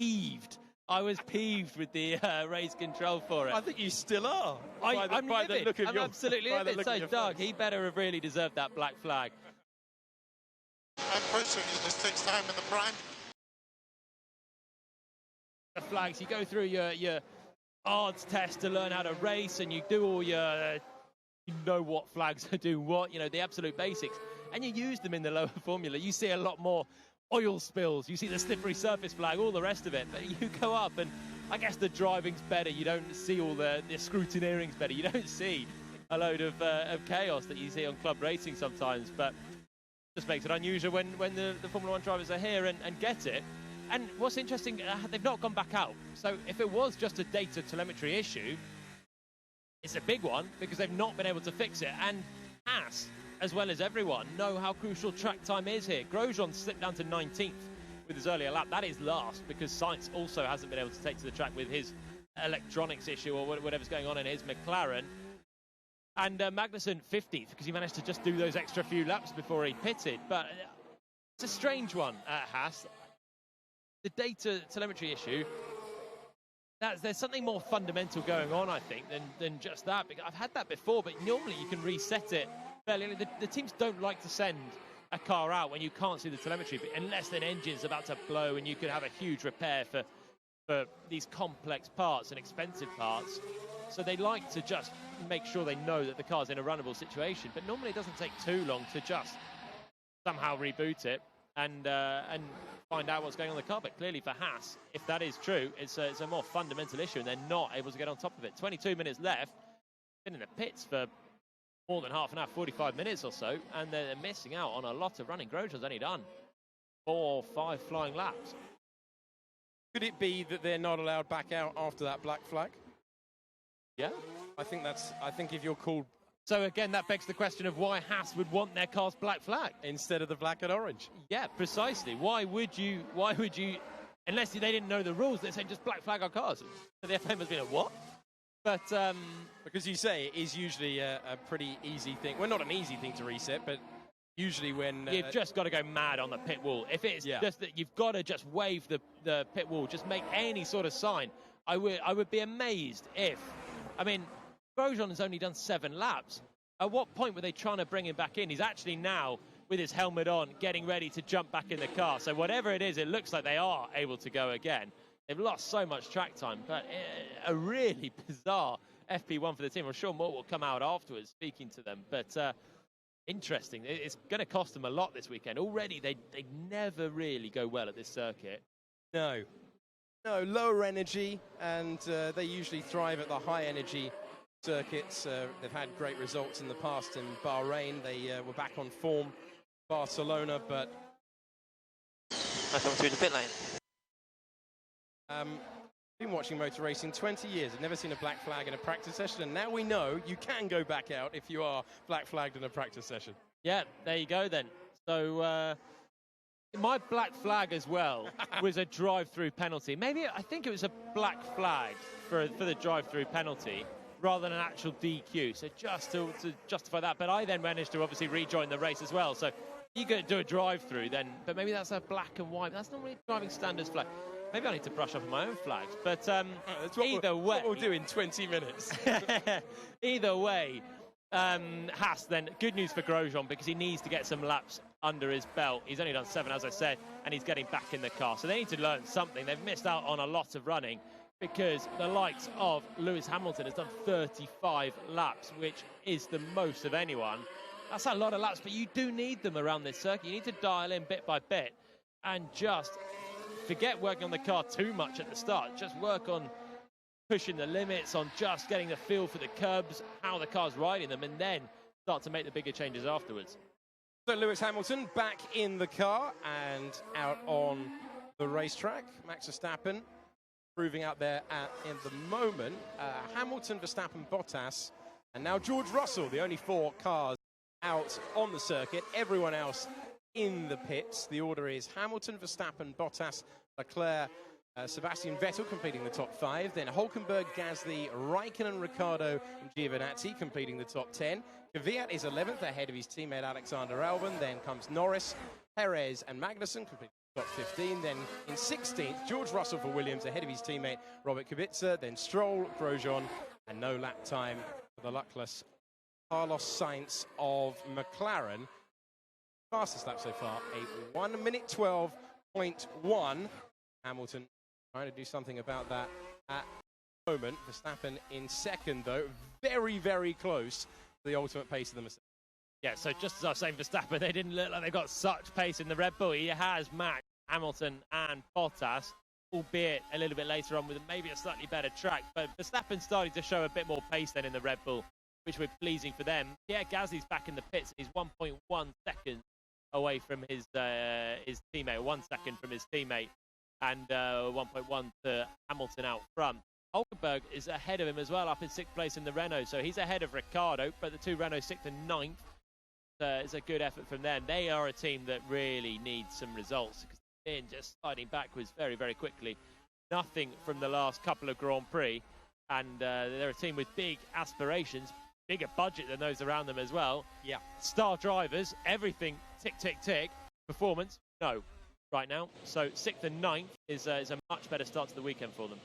peeved. I was peeved with the race control for it. I think you still are. I'm absolutely livid. So Doug, he better have really deserved that black flag. I'm personally, this takes time in the prime. The flags, you go through your odds test to learn how to race, and you do all your, you know what flags do what, you know, the absolute basics, and you use them in the lower formula. You see a lot more oil spills, you see the slippery surface flag, all the rest of it, but you go up and I guess the driving's better, you don't see all the scrutineering's better, you don't see a load of chaos that you see on club racing sometimes, but just makes it unusual when the Formula 1 drivers are here and get it. And what's interesting, they've not gone back out. So if it was just a data telemetry issue, it's a big one because they've not been able to fix it. And Haas, as well as everyone, know how crucial track time is here. Grosjean slipped down to 19th with his earlier lap. That is last because Sainz also hasn't been able to take to the track with his electronics issue or whatever's going on in his McLaren. And Magnussen 50th because he managed to just do those extra few laps before he pitted. But it's a strange one at Haas. The data telemetry issue, there's something more fundamental going on, I think, than just that. Because I've had that before, but normally you can reset it fairly early. The teams don't like to send a car out when you can't see the telemetry, unless an engine's about to blow and you could have a huge repair for these complex parts and expensive parts. So they like to just make sure they know that the car's in a runnable situation. But normally it doesn't take too long to just somehow reboot it and find out what's going on in the car. But clearly for Haas, if that is true, it's a more fundamental issue and they're not able to get on top of it. 22 minutes left, been in the pits for more than half an hour, 45 minutes or so, and they're missing out on a lot of running. Grosjean's only done 4 or 5 flying laps. Could it be that they're not allowed back out after that black flag? Yeah. I think if you're called... So again, that begs the question of why Haas would want their car's black flag instead of the black and orange. Yeah, precisely. Why would you, unless they didn't know the rules, they'd say just black flag our cars. So the FA must be like, what? But because you say it is usually a pretty easy thing. Well, not an easy thing to reset, but usually when you've just got to go mad on the pit wall. If it's just that you've got to just wave the pit wall, just make any sort of sign. I would be amazed if, I mean, Grosjean has only done 7 laps. At what point were they trying to bring him back in? He's actually now, with his helmet on, getting ready to jump back in the car. So whatever it is, it looks like they are able to go again. They've lost so much track time, but a really bizarre FP1 for the team. I'm sure more will come out afterwards speaking to them, but interesting. It's going to cost them a lot this weekend. Already, they never really go well at this circuit. No, lower energy, and they usually thrive at the high energy circuits. They've had great results in the past in Bahrain. They were back on form. Barcelona, but... Welcome through the pit lane. Been watching motor racing 20 years. I've never seen a black flag in a practice session, and now we know you can go back out if you are black flagged in a practice session. Yeah, there you go then. So my black flag as well was a drive-through penalty. Maybe I think it was a black flag for the drive-through penalty rather than an actual DQ. So just to justify that, but I then managed to obviously rejoin the race as well. So you could do a drive-through then, but maybe that's a black and white. That's not really driving standards flag. Maybe I need to brush up on my own flags. But either way... What we'll do in 20 minutes. Either way, Haas then, good news for Grosjean because he needs to get some laps under his belt. He's only done 7, as I said, and he's getting back in the car. So they need to learn something. They've missed out on a lot of running because the likes of Lewis Hamilton has done 35 laps, which is the most of anyone. That's a lot of laps, but you do need them around this circuit. You need to dial in bit by bit and just... forget working on the car too much at the start. Just work on pushing the limits, on just getting the feel for the curbs, how the car's riding them, and then start to make the bigger changes afterwards. So Lewis Hamilton back in the car and out on the racetrack. Max Verstappen proving out there in the moment. Hamilton, Verstappen, Bottas, and now George Russell, the only 4 cars out on the circuit. Everyone else in the pits. The order is Hamilton, Verstappen, Bottas, Leclerc, Sebastian Vettel completing the top 5. Then Hülkenberg, Gasly, Raikkonen, Ricciardo, and Giovinazzi completing the top 10. Kvyat is 11th ahead of his teammate Alexander Albon. Then comes Norris, Perez, and Magnussen completing got 15. Then in 16th, George Russell for Williams ahead of his teammate Robert Kubica. Then Stroll, Grosjean, and no lap time for the luckless Carlos Sainz of McLaren. Fastest lap so far, a 1:12.1. Hamilton trying to do something about that at the moment. Verstappen in second, though, very, very close to the ultimate pace of the Mercedes. Yeah, so just as I was saying, Verstappen, they didn't look like they've got such pace in the Red Bull. He has matched Hamilton and Bottas, albeit a little bit later on with maybe a slightly better track. But Verstappen started to show a bit more pace then in the Red Bull, which was pleasing for them. Pierre Gasly's back in the pits. He's 1.1 seconds away from his teammate, 1 second from his teammate, and 1.1 to Hamilton out front. Hulkenberg is ahead of him as well, up in 6th place in the Renault, so he's ahead of Ricciardo, but the two Renaults 6th and 9th. It's a good effort from them. They are a team that really needs some results because they're just sliding backwards very, very quickly. Nothing from the last couple of Grand Prix, and they're a team with big aspirations, bigger budget than those around them as well. Yeah. Star drivers, everything tick, tick, tick. Performance, no, right now. So 6th and 9th is a much better start to the weekend for them.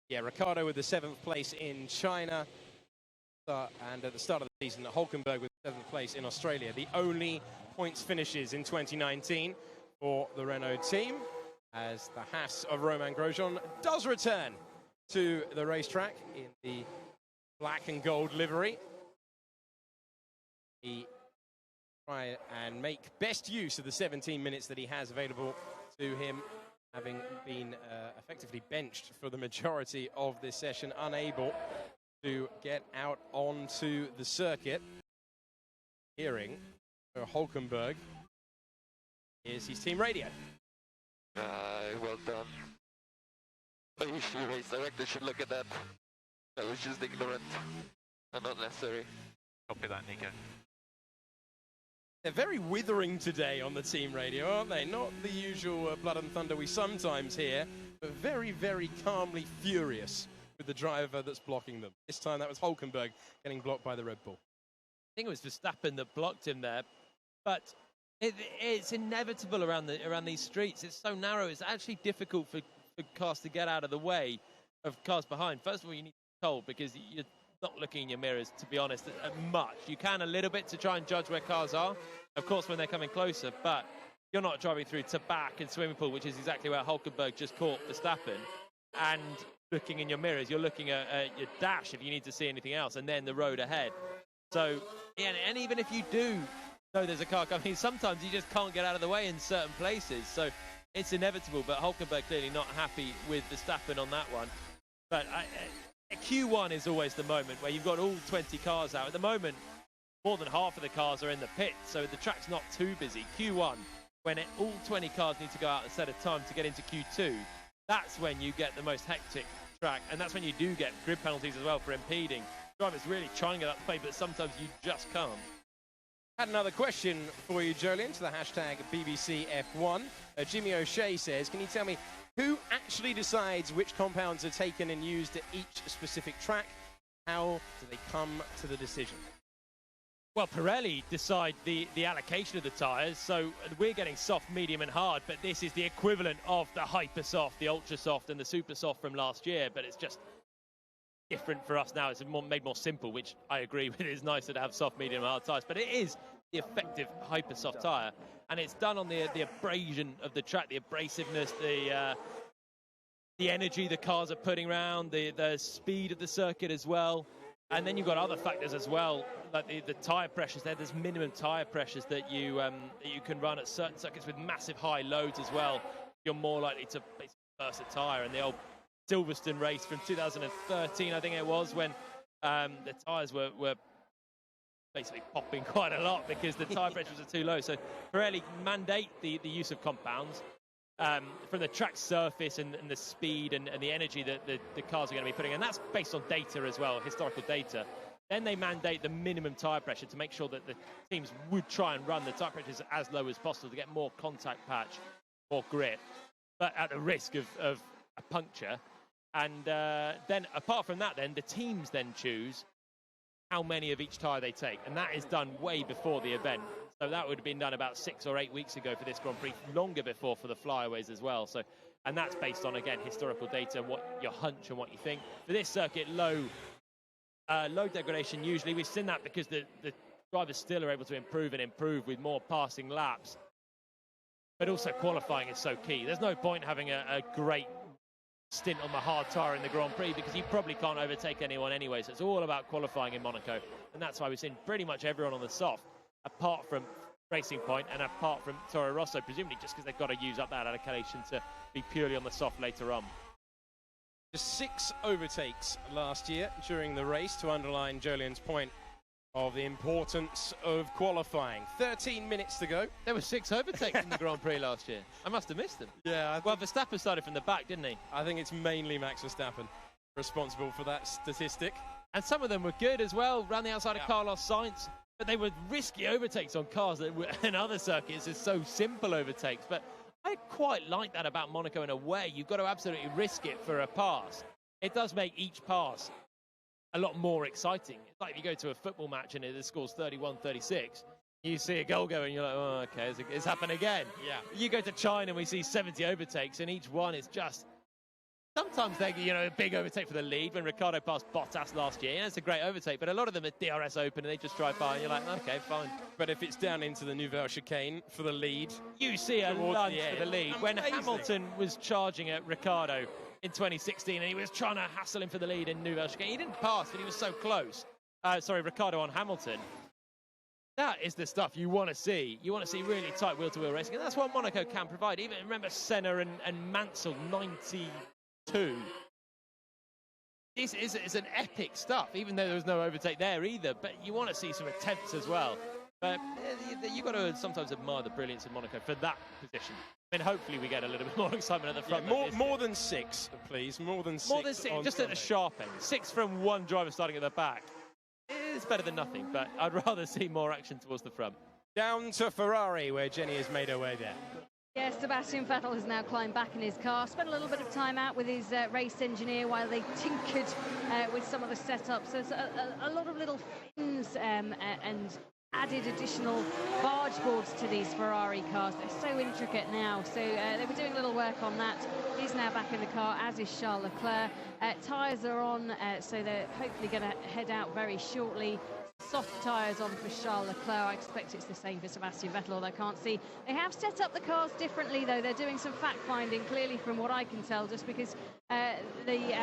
Yeah, Ricciardo with the 7th place in China. And at the start of the season, Hulkenberg with 7th place in Australia. The only points finishes in 2019 for the Renault team, as the Haas of Romain Grosjean does return to the racetrack in the black and gold livery. He try and make best use of the 17 minutes that he has available to him, having been effectively benched for the majority of this session, unable to get out onto the circuit. Hearing Hulkenberg is his team radio. Well done. The race director should look at that. That was just ignorant and not necessary. Copy that, Nico. They're very withering today on the team radio, aren't they? Not the usual blood and thunder we sometimes hear, but very, very calmly furious with the driver that's blocking them. This time that was Hulkenberg getting blocked by the Red Bull. I think it was Verstappen that blocked him there, but it's inevitable around these streets. It's so narrow. It's actually difficult for cars to get out of the way of cars behind. First of all, you need to be told because you're not looking in your mirrors, to be honest, much. You can a little bit to try and judge where cars are, of course, when they're coming closer, but you're not driving through Tabak and swimming pool, which is exactly where Hulkenberg just caught Verstappen, and looking in your mirrors, you're looking at your dash if you need to see anything else, and then the road ahead. So, and even if you do know there's a car coming, sometimes you just can't get out of the way in certain places. So it's inevitable, but Hulkenberg clearly not happy with Verstappen on that one. But Q1 is always the moment where you've got all 20 cars out. At the moment, more than half of the cars are in the pit, so the track's not too busy. Q1, when all 20 cars need to go out a set of time to get into Q2, that's when you get the most hectic track, and that's when you do get grid penalties as well for impeding. Drivers really trying to get up play, but sometimes you just can't. Had another question for you, Jolien, to the hashtag BBC F1. Jimmy O'Shea says, can you tell me who actually decides which compounds are taken and used at each specific track? How do they come to the decision? Well, Pirelli decide the allocation of the tyres, so we're getting soft, medium and hard, but this is the equivalent of the hyper soft, the ultra soft and the super soft from last year, but it's just different for us now. It's made more simple, which I agree with. It's nicer to have soft, medium and hard tyres, but it is the effective hyper soft tyre, and it's done on the abrasion of the track, the abrasiveness, the energy the cars are putting around, the speed of the circuit as well. And then you've got other factors as well, like the tyre pressures. There's minimum tyre pressures that you can run at certain circuits with massive high loads as well. You're more likely to basically burst a tyre. And the old Silverstone race from 2013, I think it was, when the tyres were basically popping quite a lot because the tyre pressures are too low. So Pirelli mandate the use of compounds from the track surface and the speed and the energy that the cars are going to be putting. And that's based on data as well, historical data. Then they mandate the minimum tyre pressure to make sure that the teams would try and run the tyre pressures as low as possible to get more contact patch, more grip, but at the risk of a puncture. And then apart from that, then the teams then choose how many of each tyre they take. And that is done way before the event. So that would have been done about 6 or 8 weeks ago for this Grand Prix, longer before for the flyaways as well. So, and that's based on, again, historical data, what your hunch and what you think. For this circuit, low degradation usually. We've seen that because the drivers still are able to improve and improve with more passing laps. But also qualifying is so key. There's no point having a great stint on the hard tyre in the Grand Prix because you probably can't overtake anyone anyway. So it's all about qualifying in Monaco. And that's why we've seen pretty much everyone on the soft, apart from Racing Point and apart from Toro Rosso, presumably just because they've got to use up that allocation to be purely on the soft later on. Just 6 overtakes last year during the race to underline Jolyon's point of the importance of qualifying. 13 minutes to go. There were 6 overtakes in the Grand Prix last year. I must have missed them. Yeah. Well, Verstappen started from the back, didn't he? I think it's mainly Max Verstappen responsible for that statistic. And some of them were good as well, ran the outside of Carlos Sainz. But they were risky overtakes on cars that were, in other circuits, is so simple overtakes. But I quite like that about Monaco in a way. You've got to absolutely risk it for a pass. It does make each pass a lot more exciting. It's like if you go to a football match and it scores 31-36, you see a goal go and you're like, oh, okay, it's happened again. Yeah. You go to China and we see 70 overtakes and each one is just... Sometimes they, a big overtake for the lead when Ricciardo passed Bottas last year. It's a great overtake, but a lot of them are DRS open and they just drive by and you're like, okay, fine. But if it's down into the Nouvelle Chicane for the lead... You see a lunge for the lead. When Hamilton was charging at Ricciardo in 2016 and he was trying to hassle him for the lead in Nouvelle Chicane, he didn't pass, but he was so close. Ricciardo on Hamilton. That is the stuff you want to see. You want to see really tight wheel-to-wheel racing, and that's what Monaco can provide. Even remember Senna and Mansell, 92. This is an epic stuff, even though there was no overtake there either. But you want to see some attempts as well. But you've got to sometimes admire the brilliance of Monaco for that position. I mean, hopefully we get a little bit more excitement at the front. Yeah, more than 6, please. More than 6. More than 6, just at the sharp end. 6 from one driver starting at the back. It's better than nothing, but I'd rather see more action towards the front. Down to Ferrari, where Jenny has made her way there. Yes, Sebastian Vettel has now climbed back in his car, spent a little bit of time out with his race engineer while they tinkered with some of the setups. There's a lot of little fins and added additional barge boards to these Ferrari cars. They're so intricate now, so they were doing a little work on that. He's now back in the car, as is Charles Leclerc. Tyres are on, so they're hopefully going to head out very shortly. Soft tyres on for Charles Leclerc. I expect it's the same for Sebastian Vettel, although I can't see. They have set up the cars differently, though. They're doing some fact-finding, clearly, from what I can tell, just because the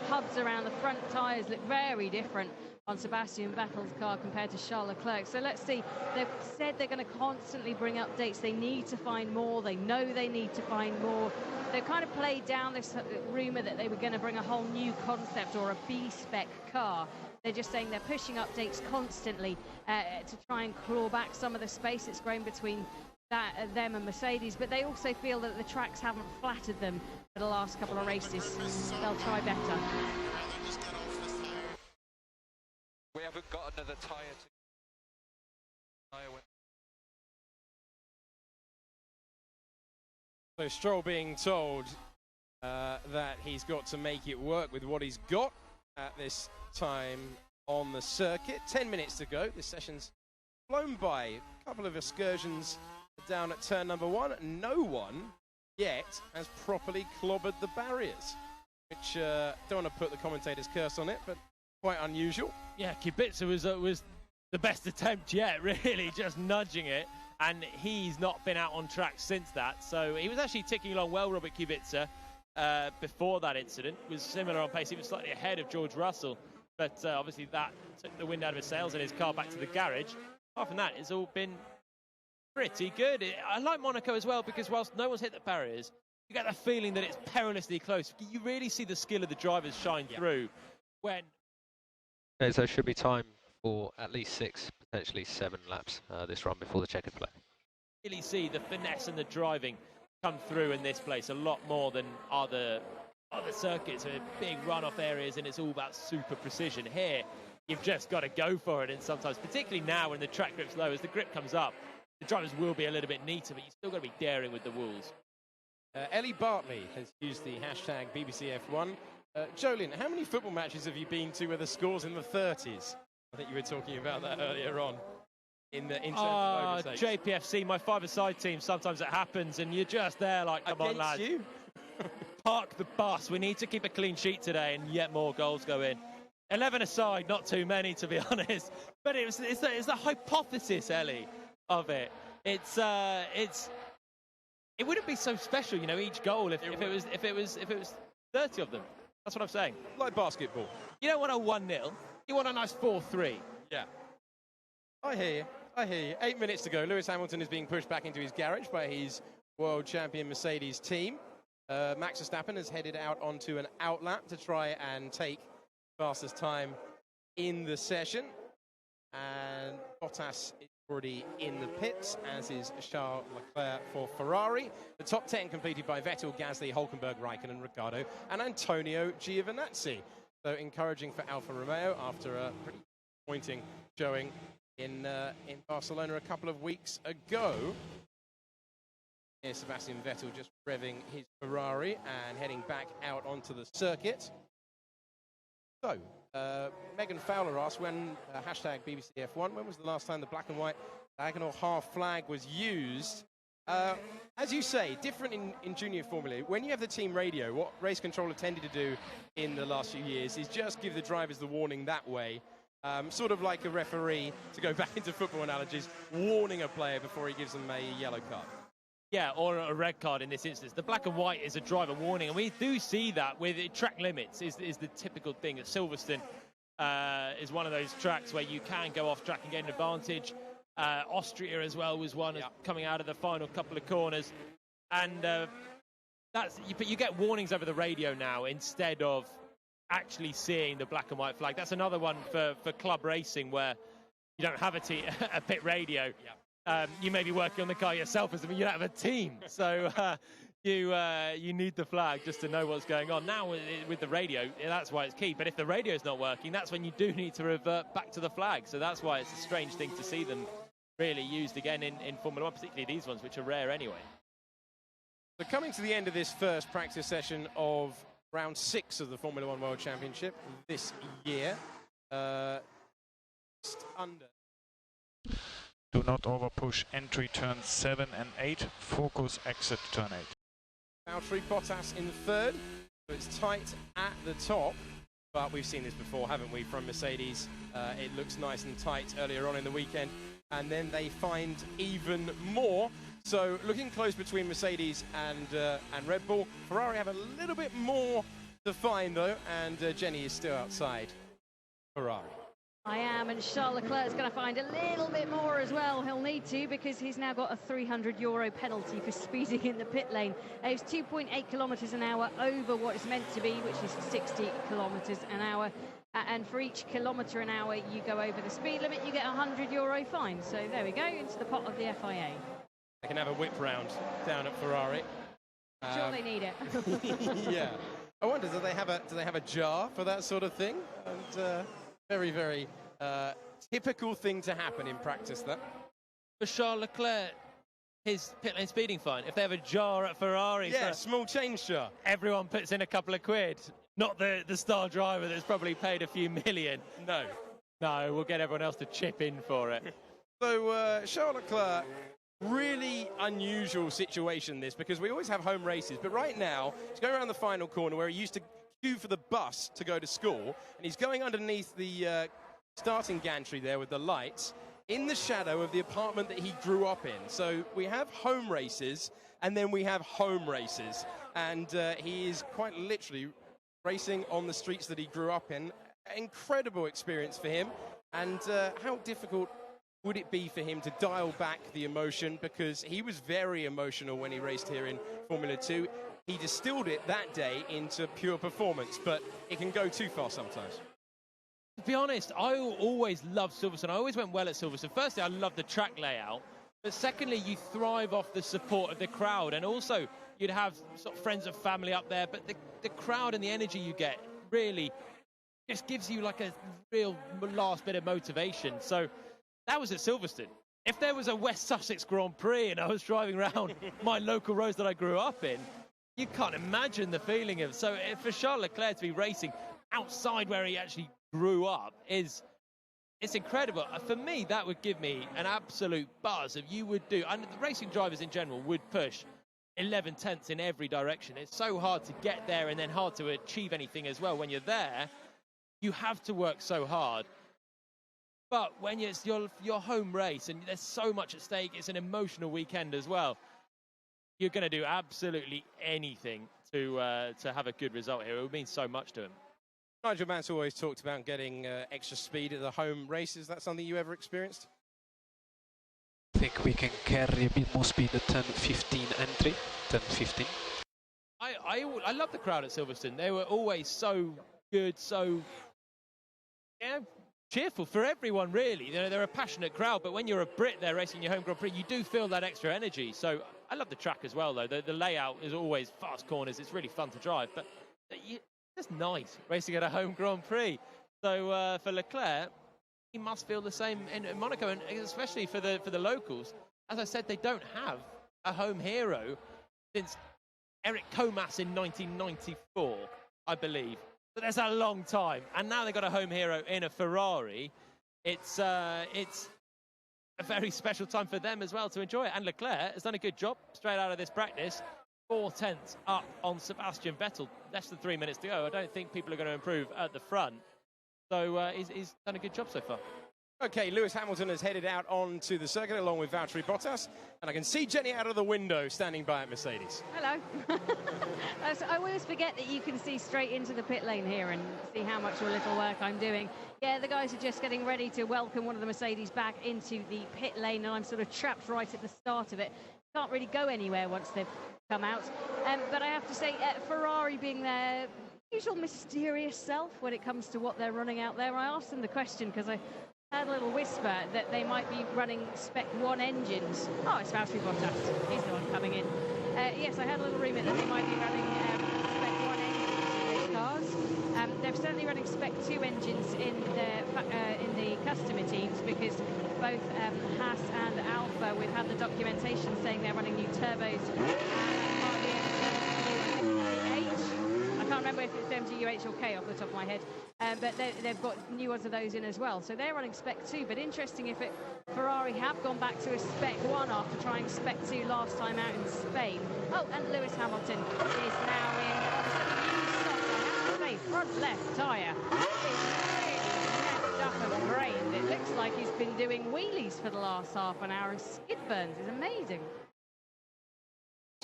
hubs around the front tyres look very different on Sebastian Vettel's car compared to Charles Leclerc. So let's see. They've said they're going to constantly bring updates. They need to find more. They know they need to find more. They've kind of played down this rumour that they were going to bring a whole new concept or a B-spec car. They're just saying they're pushing updates constantly to try and claw back some of the space that's grown between them and Mercedes, but they also feel that the tracks haven't flattered them for the last couple of races. They'll try better. We haven't got another tyre So Stroll being told that he's got to make it work with what he's got at this time on the circuit. 10 minutes to go. This session's flown by. A couple of excursions down at turn number 1. No one yet has properly clobbered the barriers, which don't want to put the commentator's curse on it, but quite unusual. Yeah, Kubica was the best attempt yet, really, just nudging it, and he's not been out on track since that. So he was actually ticking along well, Robert Kubica, before that incident. Was similar on pace, even slightly ahead of George Russell, but obviously that took the wind out of his sails and his car back to the garage. Apart from that, it's all been pretty good. I like Monaco as well because whilst no one's hit the barriers, you get the feeling that it's perilously close. You really see the skill of the drivers shine through when... Okay, so should be time for at least 6, potentially 7 laps this run before the checkered flag. Really see the finesse and the driving come through in this place a lot more than other circuits. Big run-off areas, and it's all about super precision. Here, you've just got to go for it, and sometimes, particularly now when the track grip's low, as the grip comes up, the drivers will be a little bit neater, but you've still got to be daring with the walls. Ellie Bartley has used the hashtag BBCF1. Jolyn, how many football matches have you been to where the score's in the 30s? I think you were talking about that earlier on. in terms of overtakes. JPFC, my five-a-side team, sometimes it happens, and you're just there like, come on, lads. You? Park the bus. We need to keep a clean sheet today, and yet more goals go in. 11 aside, not too many, to be honest. But it's the hypothesis, Ellie, of it. It wouldn't be so special, you know, each goal if it was 30 of them. That's what I'm saying. Like basketball. You don't want a 1-0. You want a nice 4-3. Yeah. I hear you. 8 minutes to go. Lewis Hamilton is being pushed back into his garage by his world champion Mercedes team. Max Verstappen has headed out onto an outlap to try and take fastest time in the session. And Bottas is already in the pits, as is Charles Leclerc for Ferrari. The top 10 completed by Vettel, Gasly, Hülkenberg, Raikkonen, Ricciardo, and Antonio Giovinazzi. So encouraging for Alfa Romeo after a pretty disappointing showing in Barcelona a couple of weeks ago. Here's Sebastian Vettel just revving his Ferrari and heading back out onto the circuit. So, Megan Fowler asked when, hashtag BBC F1, when was the last time the black and white diagonal half flag was used? As you say, different in junior Formula. When you have the team radio, what race control have tended to do in the last few years is just give the drivers the warning that way. Sort of like a referee, to go back into football analogies, warning a player before he gives them a yellow card. Yeah, or a red card in this instance. The black and white is a driver warning, and we do see that with track limits is the typical thing. At Silverstone is one of those tracks where you can go off track and get an advantage. Austria as well was one coming out of the final couple of corners. And but you get warnings over the radio now instead of actually seeing the black and white flag. That's another one for club racing where you don't have a pit radio. Yeah. You may be working on the car yourself, but you don't have a team. So you need the flag just to know what's going on. Now with the radio, that's why it's key. But if the radio's not working, that's when you do need to revert back to the flag. So that's why it's a strange thing to see them really used again in Formula One, particularly these ones, which are rare anyway. So coming to the end of this first practice session of round 6 of the Formula One World Championship this year, just under. Do not overpush entry turns 7 and 8. Focus exit turn 8. Valtteri Bottas in third. So it's tight at the top. But we've seen this before, haven't we, from Mercedes. It looks nice and tight earlier on in the weekend. And then they find even more. So looking close between Mercedes and Red Bull. Ferrari have a little bit more to find, though. And Jenny is still outside Ferrari. I am, and Charles Leclerc is going to find a little bit more as well. He'll need to, because he's now got a €300 penalty for speeding in the pit lane. It's 2.8 kilometres an hour over what it's meant to be, which is 60 kilometres an hour. And for each kilometre an hour you go over the speed limit, you get a €100 fine. So there we go, into the pot of the FIA. They can have a whip round down at Ferrari. Sure, they need it. Yeah. I wonder, do they have a jar for that sort of thing? And very, very typical thing to happen in practice, that. For Charles Leclerc, his pit lane speeding fine. If they have a jar at Ferrari, yeah, small change jar. Everyone puts in a couple of quid. Not the star driver that's probably paid a few million. No, we'll get everyone else to chip in for it. So Charles Leclerc, really unusual situation this, because we always have home races, but right now he's going around the final corner where he used to queue for the bus to go to school, and he's going underneath the starting gantry there with the lights in the shadow of the apartment that he grew up in. So we have home races, and then we have home races, and he is quite literally racing on the streets that he grew up in. Incredible experience for him, and how difficult would it be for him to dial back the emotion, because he was very emotional when he raced here in Formula 2. He distilled it that day into pure performance, but it can go too far sometimes. To be honest, I always loved Silverstone. I always went well at Silverstone. Firstly, I love the track layout, but secondly, you thrive off the support of the crowd, and also you'd have sort of friends and family up there, but the crowd and the energy you get really just gives you like a real last bit of motivation. So that was at Silverstone. If there was a West Sussex Grand Prix and I was driving around my local roads that I grew up in, you can't imagine the feeling of. So for Charles Leclerc to be racing outside where he actually grew up is It's incredible. For me, that would give me an absolute buzz if you would do, and the racing drivers in general would push 11 tenths in every direction. It's so hard to get there and then hard to achieve anything as well. When you're there, you have to work so hard. But when it's your home race and there's so much at stake, it's an emotional weekend as well. You're going to do absolutely anything to have a good result here. It would mean so much to him. Nigel Mansell always talked about getting extra speed at the home races. Is that something you ever experienced? I think we can carry a bit more speed at turn 15 entry, turn 15. I love the crowd at Silverstone. They were always so good, so cheerful for everyone, really. They're a passionate crowd, but when you're a Brit there racing your home Grand Prix, you do feel that extra energy. So I love the track as well, though. The layout is always fast corners. It's really fun to drive, but it's nice racing at a home Grand Prix. So for Leclerc, he must feel the same in Monaco, and especially for the locals. As I said, they don't have a home hero since Eric Comas in 1994, I believe. But that's a long time, and now they've got a home hero in a Ferrari. It's a very special time for them as well to enjoy it. And Leclerc has done a good job straight out of this practice. 4 tenths up on Sebastian Vettel. Less than 3 minutes to go. I don't think people are going to improve at the front. So he's done a good job so far. Okay, Lewis Hamilton has headed out onto the circuit along with Valtteri Bottas, and I can see Jenny out of the window standing by at Mercedes. Hello. So I always forget that you can see straight into the pit lane here and see how much or little work I'm doing. Yeah, the guys are just getting ready to welcome one of the Mercedes back into the pit lane, and I'm sort of trapped right at the start of it. Can't really go anywhere once they've come out. But I have to say, Ferrari being their usual mysterious self when it comes to what they're running out there. I asked them the question because I had a little whisper that they might be running Spec 1 engines. Oh, it's Valtteri Bottas. He's the one coming in. Yes, I had a little rumour that they might be running Spec 1 engines in those cars. They're certainly running Spec 2 engines in the customer teams because both Haas and Alpha, we've had the documentation saying they're running new turbos I can't remember if it's MGUH or K off the top of my head, but they've got new ones of those in as well. So they're running Spec 2, but interesting if Ferrari have gone back to a Spec 1 after trying Spec 2 last time out in Spain. Oh, and Lewis Hamilton is now in front left tyre. It's really messed up and grained. It looks like he's been doing wheelies for the last half an hour, and skid burns is amazing.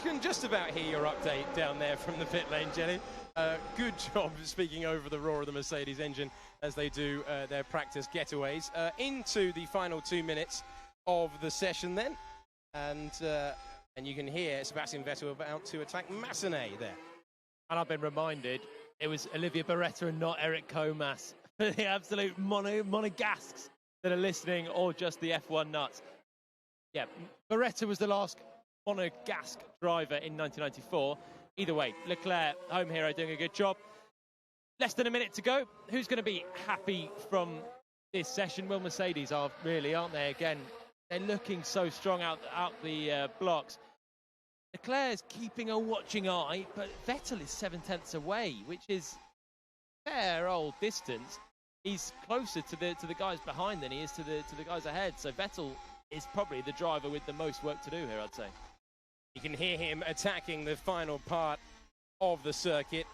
You can just about hear your update down there from the pit lane, Jenny. Good job speaking over the roar of the Mercedes engine as they do their practice getaways. Into the final 2 minutes of the session then. And you can hear Sebastian Vettel about to attack Massenet there. And I've been reminded it was Olivier Beretta and not Eric Comas. The absolute monegasques that are listening, or just the F1 nuts. Yeah, Beretta was the last monegasque driver in 1994. Either way, Leclerc, home hero, doing a good job. Less than a minute to go. Who's going to be happy from this session? Well, Mercedes are really, aren't they? Again, they're looking so strong out the blocks. Leclerc's keeping a watching eye, but Vettel is 7 tenths away, which is a fair old distance. He's closer to the guys behind than he is to the guys ahead. So Vettel is probably the driver with the most work to do here, I'd say. You can hear him attacking the final part of the circuit.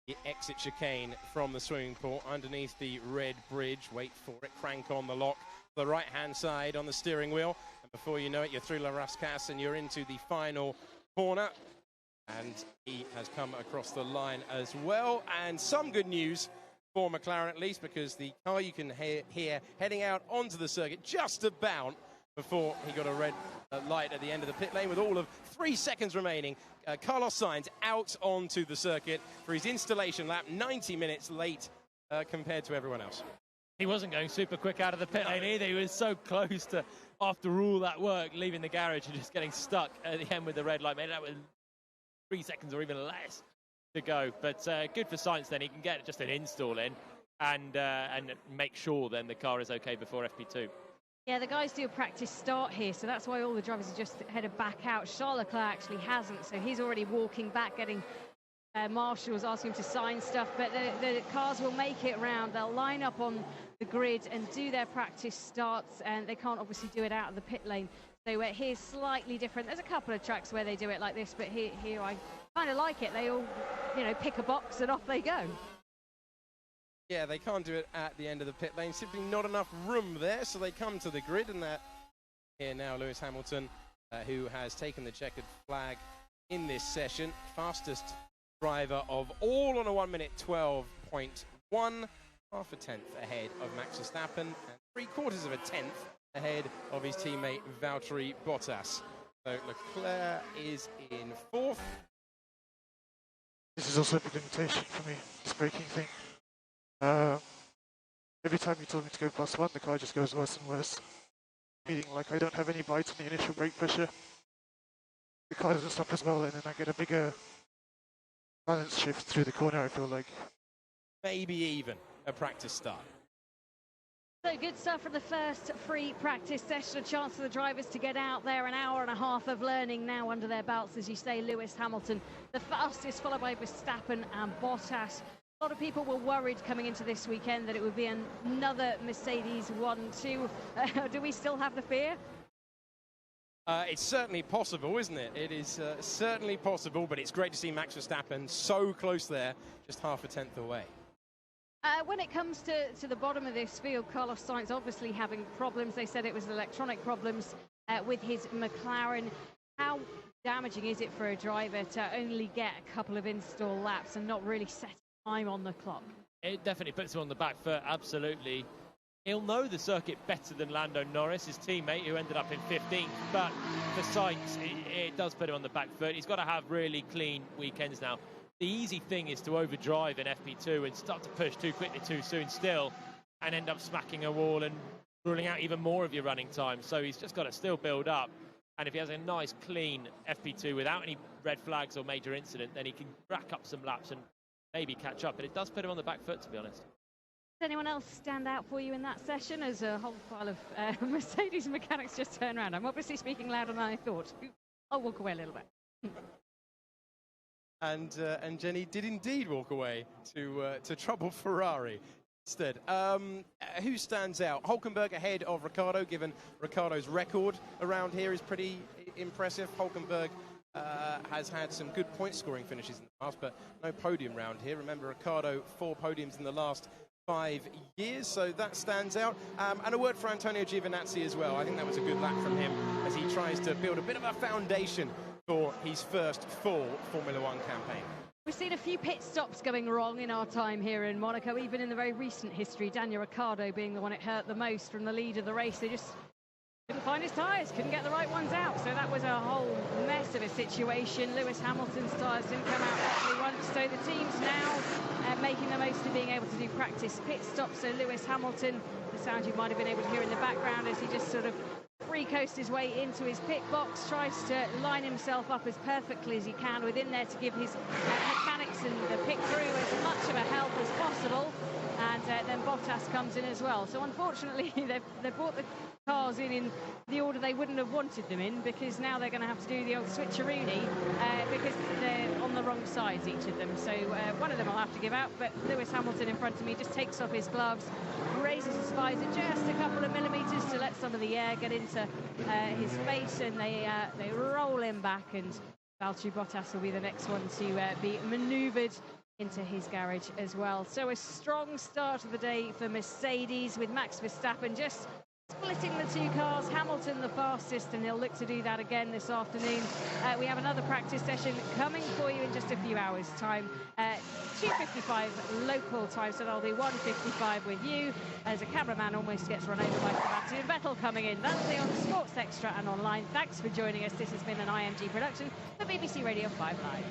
The exit chicane from the swimming pool underneath the red bridge. Wait for it, crank on the lock. The right-hand side on the steering wheel. And before you know it, you're through La Rascasse and you're into the final corner. And he has come across the line as well. And some good news for McLaren at least, because the car you can hear heading out onto the circuit just about before he got a red light at the end of the pit lane with all of 3 seconds remaining. Carlos Sainz out onto the circuit for his installation lap, 90 minutes late compared to everyone else. He wasn't going super quick out of the pit lane either. He was so close to, after all that work, leaving the garage and just getting stuck at the end with the red light. Maybe that was 3 seconds or even less to go. But good for Sainz then. He can get just an install in and make sure then the car is okay before FP2. Yeah, the guys do a practice start here, so that's why all the drivers are just headed back out. Charles Leclerc actually hasn't, so he's already walking back, getting marshals asking him to sign stuff, but the cars will make it round. They'll line up on the grid and do their practice starts, and they can't obviously do it out of the pit lane. So here's slightly different. There's a couple of tracks where they do it like this, but here I kind of like it. They all, pick a box and off they go. Yeah, they can't do it at the end of the pit lane. Simply not enough room there, so they come to the grid, and that here now Lewis Hamilton, who has taken the checkered flag in this session. Fastest driver of all on a 1:12.1, half a tenth ahead of Max Verstappen, and 3/4 of a tenth ahead of his teammate Valtteri Bottas. So Leclerc is in 4th. This is also a big limitation for me, this braking thing. Every time you told me to go +1, the car just goes worse and worse. Feeling like I don't have any bite on the initial brake pressure. The car doesn't stop as well, and then I get a bigger balance shift through the corner, I feel like. Maybe even a practice start. So good stuff from the first free practice session. A chance for the drivers to get out there. An hour and a half of learning now under their belts, as you say. Lewis Hamilton, the fastest, followed by Verstappen and Bottas. A lot of people were worried coming into this weekend that it would be another Mercedes 1-2. Do we still have the fear? It's certainly possible, isn't it? It is certainly possible, but it's great to see Max Verstappen so close there, just half a tenth away. When it comes to the bottom of this field, Carlos Sainz obviously having problems. They said it was electronic problems with his McLaren. How damaging is it for a driver to only get a couple of install laps and not really set time on the clock? It definitely puts him on the back foot, absolutely. He'll know the circuit better than Lando Norris, his teammate, who ended up in 15th. But for Sainz, it does put him on the back foot. He's got to have really clean weekends now. The easy thing is to overdrive in FP2 and start to push too quickly too soon still and end up smacking a wall and ruling out even more of your running time. So he's just got to still build up. And if he has a nice, clean FP2 without any red flags or major incident, then he can rack up some laps and maybe catch up. But it does put him on the back foot, to be honest. Does anyone else stand out for you in that session as a whole pile of Mercedes mechanics just turn around? I'm obviously speaking louder than I thought. I'll walk away a little bit. And Jenny did indeed walk away to trouble Ferrari instead. Who stands out? Hülkenberg ahead of Ricciardo, given Ricciardo's record around here is pretty impressive. Hülkenberg has had some good point-scoring finishes in the past, but no podium round here. Remember, Ricciardo, 4 podiums in the last 5 years, so that stands out. And a word for Antonio Giovinazzi as well. I think that was a good lap from him as he tries to build a bit of a foundation for his first full Formula One campaign. We've seen a few pit stops going wrong in our time here in Monaco, even in the very recent history. Daniel Ricciardo being the one it hurt the most from the lead of the race. They just couldn't find his tyres, couldn't get the right ones out. So that was a whole mess of a situation. Lewis Hamilton's tyres didn't come out properly once. So the team's now making the most of being able to do practice pit stops. So Lewis Hamilton, the sound you might have been able to hear in the background as he just sort of free coast his way into his pit box, tries to line himself up as perfectly as he can within there to give his mechanics and the pit crew as much of a help as possible. And then Bottas comes in as well. So unfortunately, they've brought the cars in the order they wouldn't have wanted them in, because now they're going to have to do the old switcheroony because they're on the wrong sides, each of them. So one of them will have to give out, but Lewis Hamilton in front of me just takes off his gloves, raises his visor just a couple of millimetres to let some of the air get into his face, and they roll him back, and Valtteri Bottas will be the next one to be manoeuvred into his garage as well. So a strong start of the day for Mercedes, with Max Verstappen just splitting the two cars. Hamilton the fastest, and he'll look to do that again this afternoon. We have another practice session coming for you in just a few hours' time. 2:55 local time, so that'll be 1:55 with you, as a cameraman almost gets run over by Sebastian Vettel coming in. That'll be on Sports Extra and online. Thanks for joining us. This has been an IMG production for BBC Radio 5 Live.